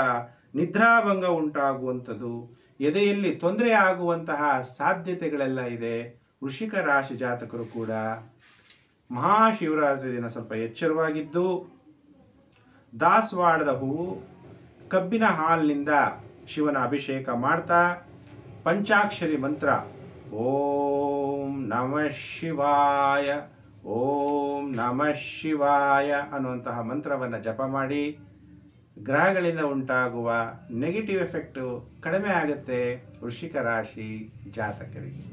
ನಿದ್ರಾಭಂಗ ಉಂಟಾಗುವಂಥದ್ದು, ಎದೆಯಲ್ಲಿ ತೊಂದರೆ ಆಗುವಂತಹ ಸಾಧ್ಯತೆಗಳೆಲ್ಲ ಇದೆ. ವೃಶ್ಚಿಕ ರಾಶಿ ಜಾತಕರು ಕೂಡ ಮಹಾಶಿವರಾತ್ರಿ ದಿನ ಸ್ವಲ್ಪ ಎಚ್ಚರವಾಗಿದ್ದು, ದಾಸವಾಳದ ಹೂವು, ಕಬ್ಬಿನ ಹಾಲಿನಿಂದ ಶಿವನ ಅಭಿಷೇಕ ಮಾಡ್ತಾ ಪಂಚಾಕ್ಷರಿ ಮಂತ್ರ ಓಂ ನಮಃ ಶಿವಾಯ ಓಂ ನಮಃ ಶಿವಾಯ ಅನ್ನುವಂತಹ ಮಂತ್ರವನ್ನು ಜಪ ಮಾಡಿ ಗ್ರಹಗಳಿಂದ ಉಂಟಾಗುವ ನೆಗೆಟಿವ್ ಎಫೆಕ್ಟು ಕಡಿಮೆ ಆಗುತ್ತೆ ವೃಶ್ಚಿಕ ರಾಶಿ ಜಾತಕರಿಗೆ.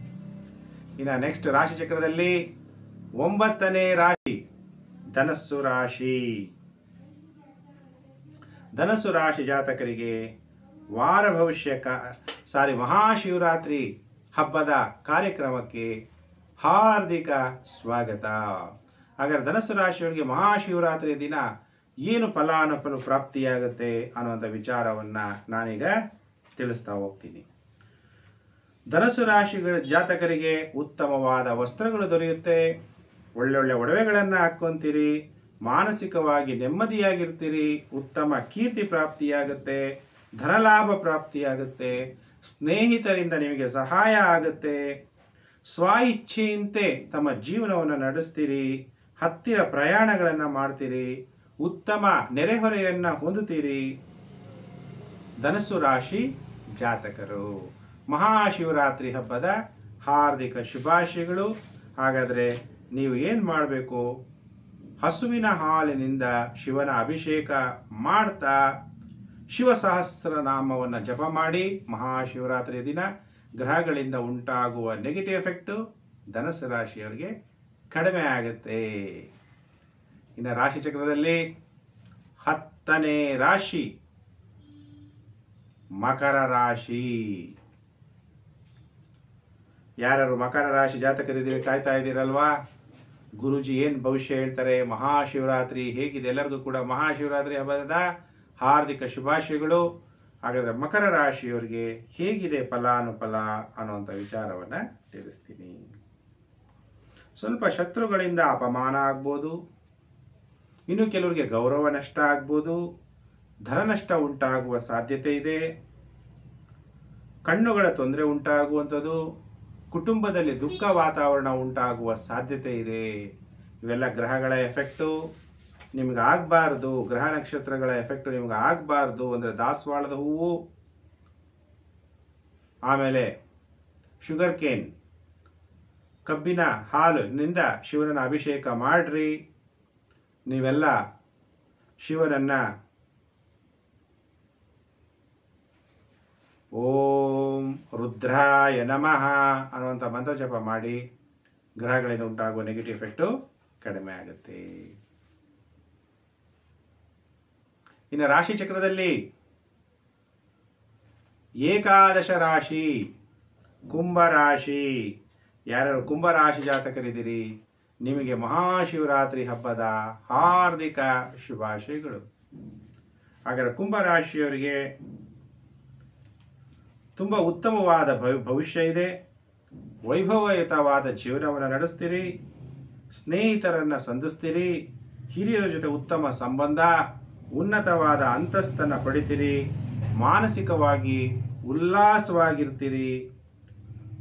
ಇನ್ನು ನೆಕ್ಸ್ಟ್ ರಾಶಿ ಚಕ್ರದಲ್ಲಿ 9ನೇ ರಾಶಿ ಧನಸ್ಸು ರಾಶಿ. ಧನಸ್ಸು ರಾಶಿ ಜಾತಕರಿಗೆ ವಾರ ಭವಿಷ್ಯ ಮಹಾಶಿವರಾತ್ರಿ ಹಬ್ಬದ ಕಾರ್ಯಕ್ರಮಕ್ಕೆ ಹಾರ್ದಿಕ ಸ್ವಾಗತ. ಹಾಗಾದರೆ ಧನಸ್ಸು ರಾಶಿಯವರಿಗೆ ಮಹಾಶಿವರಾತ್ರಿ ದಿನ ಏನು ಫಲಾನುಫಲ ಪ್ರಾಪ್ತಿಯಾಗುತ್ತೆ ಅನ್ನುವಂಥ ವಿಚಾರವನ್ನು ನಾನೀಗ ತಿಳಿಸ್ತಾ ಹೋಗ್ತೀನಿ. ಧನಸ್ಸು ರಾಶಿಗಳ ಜಾತಕರಿಗೆ ಉತ್ತಮವಾದ ವಸ್ತ್ರಗಳು ದೊರೆಯುತ್ತೆ, ಒಳ್ಳೊಳ್ಳೆ ಒಡವೆಗಳನ್ನು ಹಾಕ್ಕೊಂತೀರಿ, ಮಾನಸಿಕವಾಗಿ ನೆಮ್ಮದಿಯಾಗಿರ್ತೀರಿ, ಉತ್ತಮ ಕೀರ್ತಿ ಪ್ರಾಪ್ತಿಯಾಗುತ್ತೆ, ಧನಲಾಭ ಪ್ರಾಪ್ತಿಯಾಗುತ್ತೆ, ಸ್ನೇಹಿತರಿಂದ ನಿಮಗೆ ಸಹಾಯ ಆಗುತ್ತೆ, ಸ್ವ ಇಚ್ಛೆಯಂತೆ ತಮ್ಮ ಜೀವನವನ್ನು ನಡೆಸ್ತೀರಿ, ಹತ್ತಿರ ಪ್ರಯಾಣಗಳನ್ನು ಮಾಡ್ತೀರಿ, ಉತ್ತಮ ನೆರೆಹೊರೆಯನ್ನು ಹೊಂದುತ್ತೀರಿ. ಧನಸ್ಸು ರಾಶಿ ಜಾತಕರು ಮಹಾಶಿವರಾತ್ರಿ ಹಬ್ಬದ ಹಾರ್ದಿಕ ಶುಭಾಶಯಗಳು. ಹಾಗಾದರೆ ನೀವು ಏನು ಮಾಡಬೇಕು, ಹಸುವಿನ ಹಾಲಿನಿಂದ ಶಿವನ ಅಭಿಷೇಕ ಮಾಡ್ತಾ ಶಿವ ಸಹಸ್ರನಾಮವನ್ನು ಜಪ ಮಾಡಿ ಮಹಾಶಿವರಾತ್ರಿಯ ದಿನ ಗ್ರಹಗಳಿಂದ ಉಂಟಾಗುವ ನೆಗೆಟಿವ್ ಎಫೆಕ್ಟು ಧನಸ್ಸು ರಾಶಿಯವರಿಗೆ ಕಡಿಮೆ ಆಗುತ್ತೆ. ಇನ್ನು ರಾಶಿ ಚಕ್ರದಲ್ಲಿ 10ನೇ ರಾಶಿ ಮಕರ ರಾಶಿ. ಯಾರು ಮಕರ ರಾಶಿ ಜಾತಕರಿದ್ದೀರಿ ಕಾಯ್ತಾ ಇದ್ದೀರಲ್ವಾ, ಗುರುಜಿ ಏನು ಭವಿಷ್ಯ ಹೇಳ್ತಾರೆ, ಮಹಾಶಿವರಾತ್ರಿ ಹೇಗಿದೆ, ಎಲ್ಲರಿಗೂ ಕೂಡ ಮಹಾಶಿವರಾತ್ರಿ ಹಬ್ಬದ ಹಾರ್ದಿಕ ಶುಭಾಶಯಗಳು. ಹಾಗಾದರೆ ಮಕರ ರಾಶಿಯವರಿಗೆ ಹೇಗಿದೆ ಫಲಾನುಫಲ ಅನ್ನುವಂಥ ವಿಚಾರವನ್ನು ತಿಳಿಸ್ತೀನಿ. ಸ್ವಲ್ಪ ಶತ್ರುಗಳಿಂದ ಅಪಮಾನ ಆಗ್ಬೋದು, ಇನ್ನು ಕೆಲವರಿಗೆ ಗೌರವ ನಷ್ಟ ಆಗ್ಬೋದು, ಧನ ನಷ್ಟ ಉಂಟಾಗುವ ಸಾಧ್ಯತೆ ಇದೆ, ಕಣ್ಣುಗಳ ತೊಂದರೆ ಉಂಟಾಗುವಂಥದ್ದು, ಕುಟುಂಬದಲ್ಲಿ ದುಃಖ ವಾತಾವರಣ ಉಂಟಾಗುವ ಸಾಧ್ಯತೆ ಇದೆ. ಇವೆಲ್ಲ ಗ್ರಹಗಳ ಎಫೆಕ್ಟು ನಿಮ್ಗೆ ಆಗಬಾರ್ದು, ಗ್ರಹ ನಕ್ಷತ್ರಗಳ ಎಫೆಕ್ಟು ನಿಮ್ಗೆ ಆಗಬಾರ್ದು ಅಂದರೆ ದಾಸವಾಳದ ಹೂವು, ಆಮೇಲೆ ಶುಗರ್ ಕೇನ್, ಕಬ್ಬಿನ ಹಾಲಿನಿಂದ ಶಿವನನ್ನು ಅಭಿಷೇಕ ಮಾಡ್ರಿ. ನೀವೆಲ್ಲ ಶಿವನನ್ನು ಓಂ ರುದ್ರಾಯ ನಮಃ ಅನ್ನುವಂಥ ಮಂತ್ರ ಜಪ ಮಾಡಿ ಗ್ರಹಗಳಿಂದ ಉಂಟಾಗುವ ನೆಗೆಟಿವ್ ಎಫೆಕ್ಟು ಕಡಿಮೆ ಆಗುತ್ತೆ. ಇನ್ನು ರಾಶಿ ಚಕ್ರದಲ್ಲಿ ಏಕಾದಶ ರಾಶಿ ಕುಂಭರಾಶಿ. ಯಾರ್ಯಾರು ಕುಂಭರಾಶಿ ಜಾತಕರಿದ್ದೀರಿ, ನಿಮಗೆ ಮಹಾಶಿವರಾತ್ರಿ ಹಬ್ಬದ ಹಾರ್ದಿಕ ಶುಭಾಶಯಗಳು. ಹಾಗಾದರೆ ಕುಂಭರಾಶಿಯವರಿಗೆ ತುಂಬ ಉತ್ತಮವಾದ ಭವಿಷ್ಯ ಇದೆ. ವೈಭವಯುತವಾದ ಜೀವನವನ್ನು ನಡೆಸ್ತೀರಿ, ಸ್ನೇಹಿತರನ್ನು ಸಂಧಿಸ್ತೀರಿ, ಹಿರಿಯರ ಜೊತೆ ಉತ್ತಮ ಸಂಬಂಧ, ಉನ್ನತವಾದ ಅಂತಸ್ತನ್ನು ಪಡಿತೀರಿ, ಮಾನಸಿಕವಾಗಿ ಉಲ್ಲಾಸವಾಗಿರ್ತೀರಿ,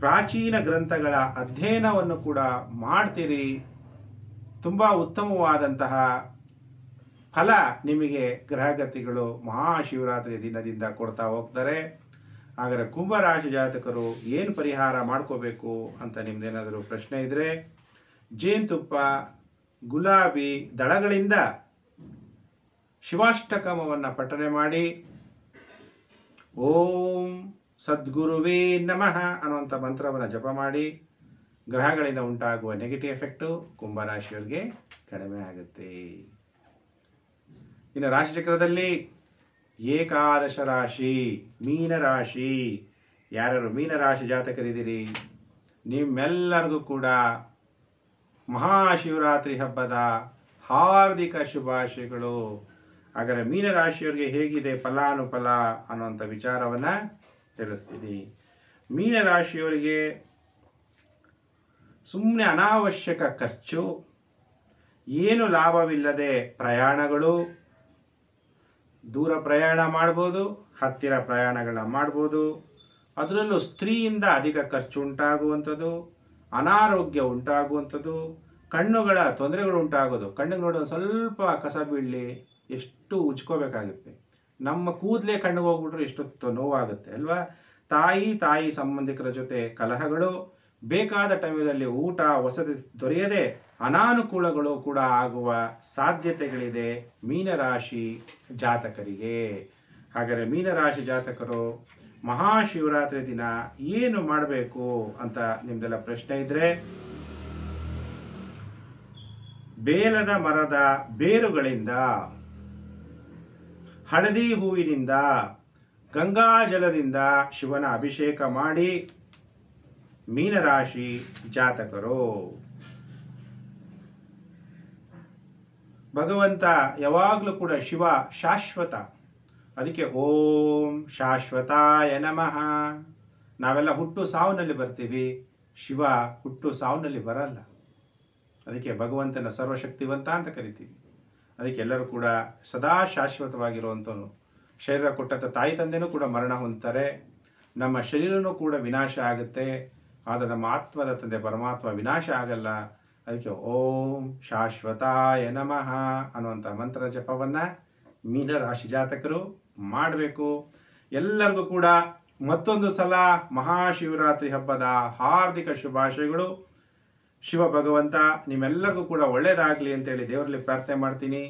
ಪ್ರಾಚೀನ ಗ್ರಂಥಗಳ ಅಧ್ಯಯನವನ್ನು ಕೂಡ ಮಾಡ್ತೀರಿ. ತುಂಬ ಉತ್ತಮವಾದಂತಹ ಫಲ ನಿಮಗೆ ಗ್ರಹಗತಿಗಳು ಮಹಾಶಿವರಾತ್ರಿ ದಿನದಿಂದ ಕೊಡ್ತಾ ಹೋಗ್ತಾರೆ. ಹಾಗಾದರೆ ಕುಂಭರಾಶಿ ಜಾತಕರು ಏನು ಪರಿಹಾರ ಮಾಡ್ಕೋಬೇಕು ಅಂತ ನಿಮ್ದೇನಾದರೂ ಪ್ರಶ್ನೆ ಇದ್ದರೆ, ಜೇನುತುಪ್ಪ, ಗುಲಾಬಿ ದಳಗಳಿಂದ ಶಿವಾಷ್ಟಕಮವನ್ನು ಪಠನೆ ಮಾಡಿ, ಓಂ ಸದ್ಗುರುವೇ ನಮಃ ಅನ್ನುವಂಥ ಮಂತ್ರವನ್ನು ಜಪ ಮಾಡಿ, ಗ್ರಹಗಳಿಂದ ಉಂಟಾಗುವ ನೆಗೆಟಿವ್ ಎಫೆಕ್ಟು ಕುಂಭರಾಶಿಯವರಿಗೆ ಕಡಿಮೆ ಆಗುತ್ತೆ. ಇನ್ನು ರಾಶಿಚಕ್ರದಲ್ಲಿ ಏಕಾದಶ ರಾಶಿ ಮೀನರಾಶಿ. ಯಾರ್ಯಾರು ಮೀನರಾಶಿ ಜಾತಕರಿದ್ದೀರಿ, ನಿಮ್ಮೆಲ್ಲರಿಗೂ ಕೂಡ ಮಹಾಶಿವರಾತ್ರಿ ಹಬ್ಬದ ಹಾರ್ದಿಕ ಶುಭಾಶಯಗಳು. ಹಾಗಾದರೆ ಮೀನರಾಶಿಯವರಿಗೆ ಹೇಗಿದೆ ಫಲಾನುಫಲ ಅನ್ನುವಂಥ ವಿಚಾರವನ್ನು ತಿಳಿಸ್ತೀನಿ. ಮೀನರಾಶಿಯವರಿಗೆ ಸುಮ್ಮನೆ ಅನಾವಶ್ಯಕ ಖರ್ಚು, ಏನು ಲಾಭವಿಲ್ಲದೆ ಪ್ರಯಾಣಗಳು, ದೂರ ಪ್ರಯಾಣ ಮಾಡ್ಬೋದು, ಹತ್ತಿರ ಪ್ರಯಾಣಗಳನ್ನ ಮಾಡ್ಬೋದು. ಅದರಲ್ಲೂ ಸ್ತ್ರೀಯಿಂದ ಅಧಿಕ ಖರ್ಚು ಉಂಟಾಗುವಂಥದ್ದು, ಅನಾರೋಗ್ಯ ಉಂಟಾಗುವಂಥದ್ದು, ಕಣ್ಣುಗಳ ತೊಂದರೆಗಳು ಉಂಟಾಗೋದು. ಕಣ್ಣಿಗೆ ನೋಡೋದು ಸ್ವಲ್ಪ ಕಸ ಬೀಳಲಿ ಎಷ್ಟು ಉಜ್ಕೋಬೇಕಾಗುತ್ತೆ. ನಮ್ಮ ಕೂದಲೇ ಕಣ್ಣಿಗೆ ಹೋಗ್ಬಿಟ್ರೆ ಎಷ್ಟು ನೋವಾಗುತ್ತೆ ಅಲ್ವಾ. ತಾಯಿ ಸಂಬಂಧಿಕರ ಜೊತೆ ಕಲಹಗಳು, ಬೇಕಾದ ಟೈಮಲ್ಲಿ ಊಟ ವಸತಿ ದೊರೆಯದೆ ಅನಾನುಕೂಲಗಳು ಕೂಡ ಆಗುವ ಸಾಧ್ಯತೆಗಳಿದೆ ಮೀನರಾಶಿ ಜಾತಕರಿಗೆ. ಹಾಗಾದರೆ ಮೀನರಾಶಿ ಜಾತಕರು ಮಹಾಶಿವರಾತ್ರಿ ದಿನ ಏನು ಮಾಡಬೇಕು ಅಂತ ನಿಮ್ದೆಲ್ಲ ಪ್ರಶ್ನೆ ಇದ್ದರೆ, ಬೇಲದ ಮರದ ಬೇರುಗಳಿಂದ, ಹಳದಿ ಹೂವಿನಿಂದ, ಗಂಗಾಜಲದಿಂದ ಶಿವನ ಅಭಿಷೇಕ ಮಾಡಿ ಮೀನರಾಶಿ ಜಾತಕರು. ಭಗವಂತ ಯಾವಾಗಲೂ ಕೂಡ ಶಿವ ಶಾಶ್ವತ, ಅದಕ್ಕೆ ಓಂ ಶಾಶ್ವತಾಯ ನಮಃ. ನಾವೆಲ್ಲ ಹುಟ್ಟು ಸಾವಿನಲ್ಲಿ ಬರ್ತೀವಿ, ಶಿವ ಹುಟ್ಟು ಸಾವಿನಲ್ಲಿ ಬರಲ್ಲ. ಅದಕ್ಕೆ ಭಗವಂತನ ಸರ್ವಶಕ್ತಿವಂತ ಅಂತ ಕರಿತೀವಿ. ಅದಕ್ಕೆ ಎಲ್ಲರೂ ಕೂಡ ಸದಾ ಶಾಶ್ವತವಾಗಿರುವಂಥವನು. ಶರೀರ ಕೊಟ್ಟಂಥ ತಾಯಿ ತಂದೆನೂ ಕೂಡ ಮರಣ ಹೊಂದ್ತಾರೆ, ನಮ್ಮ ಶರೀರನೂ ಕೂಡ ವಿನಾಶ ಆಗುತ್ತೆ, ಆದರೆ ನಮ್ಮ ಆತ್ಮದ ತಂದೆ ಪರಮಾತ್ಮ ವಿನಾಶ ಆಗಲ್ಲ. ಅದಕ್ಕೆ ಓಂ ಶಾಶ್ವತಾಯ ನಮಃ ಅನ್ನುವಂಥ ಮಂತ್ರ ಜಪವನ್ನು ಮೀನರಾಶಿ ಜಾತಕರು ಮಾಡಬೇಕು. ಎಲ್ಲರಿಗೂ ಕೂಡ ಮತ್ತೊಂದು ಸಲ ಮಹಾಶಿವರಾತ್ರಿ ಹಬ್ಬದ ಹಾರ್ದಿಕ ಶುಭಾಶಯಗಳು. ಶಿವ ಭಗವಂತ ನಿಮ್ಮೆಲ್ಲರಿಗೂ ಕೂಡ ಒಳ್ಳೆಯದಾಗಲಿ ಅಂತೇಳಿ ದೇವರಲ್ಲಿ ಪ್ರಾರ್ಥನೆ ಮಾಡ್ತೀನಿ.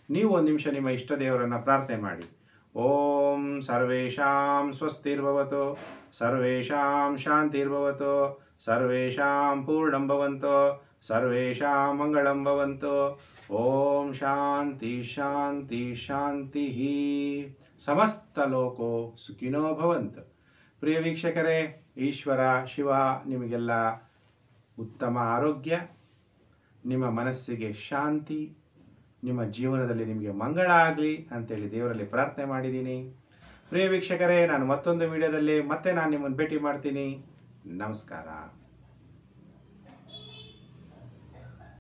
ನೀವು ಒಂದು ನಿಮಿಷ ನಿಮ್ಮ ಇಷ್ಟ ದೇವರನ್ನು ಪ್ರಾರ್ಥನೆ ಮಾಡಿ. ಓಂ ಸರ್ವೇಷಾಂ ಸ್ವಸ್ತಿರ್ಭವತು, ಸರ್ವೇಷಾಂ ಶಾಂತಿರ್ಭವತು, ಸರ್ವೇಷಾಂ ಪೂರ್ಣಂ ಭವಂತು, ಸರ್ವೇಷಾಂ ಮಂಗಳಂ ಭವಂತು. ಓಂ ಶಾಂತಿ ಶಾಂತಿ ಶಾಂತಿ. ಸಮಸ್ತ ಲೋಕೋ ಸುಖಿನೋ ಭವಂತು. ಪ್ರಿಯ ವೀಕ್ಷಕರೇ, ಈಶ್ವರ ಶಿವ ನಿಮಗೆಲ್ಲ ಉತ್ತಮ ಆರೋಗ್ಯ, ನಿಮ್ಮ ಮನಸ್ಸಿಗೆ ಶಾಂತಿ, ನಿಮ್ಮ ಜೀವನದಲ್ಲಿ ನಿಮಗೆ ಮಂಗಳ ಆಗಲಿ ಅಂತೇಳಿ ದೇವರಲ್ಲಿ ಪ್ರಾರ್ಥನೆ ಮಾಡಿದ್ದೀನಿ. ಪ್ರಿಯ ವೀಕ್ಷಕರೇ, ನಾನು ಮತ್ತೊಂದು ವಿಡಿಯೋದಲ್ಲಿ ಮತ್ತೆ ನಾನು ನಿಮ್ಮನ್ನು ಭೇಟಿ ಮಾಡ್ತೀನಿ. ನಮಸ್ಕಾರ.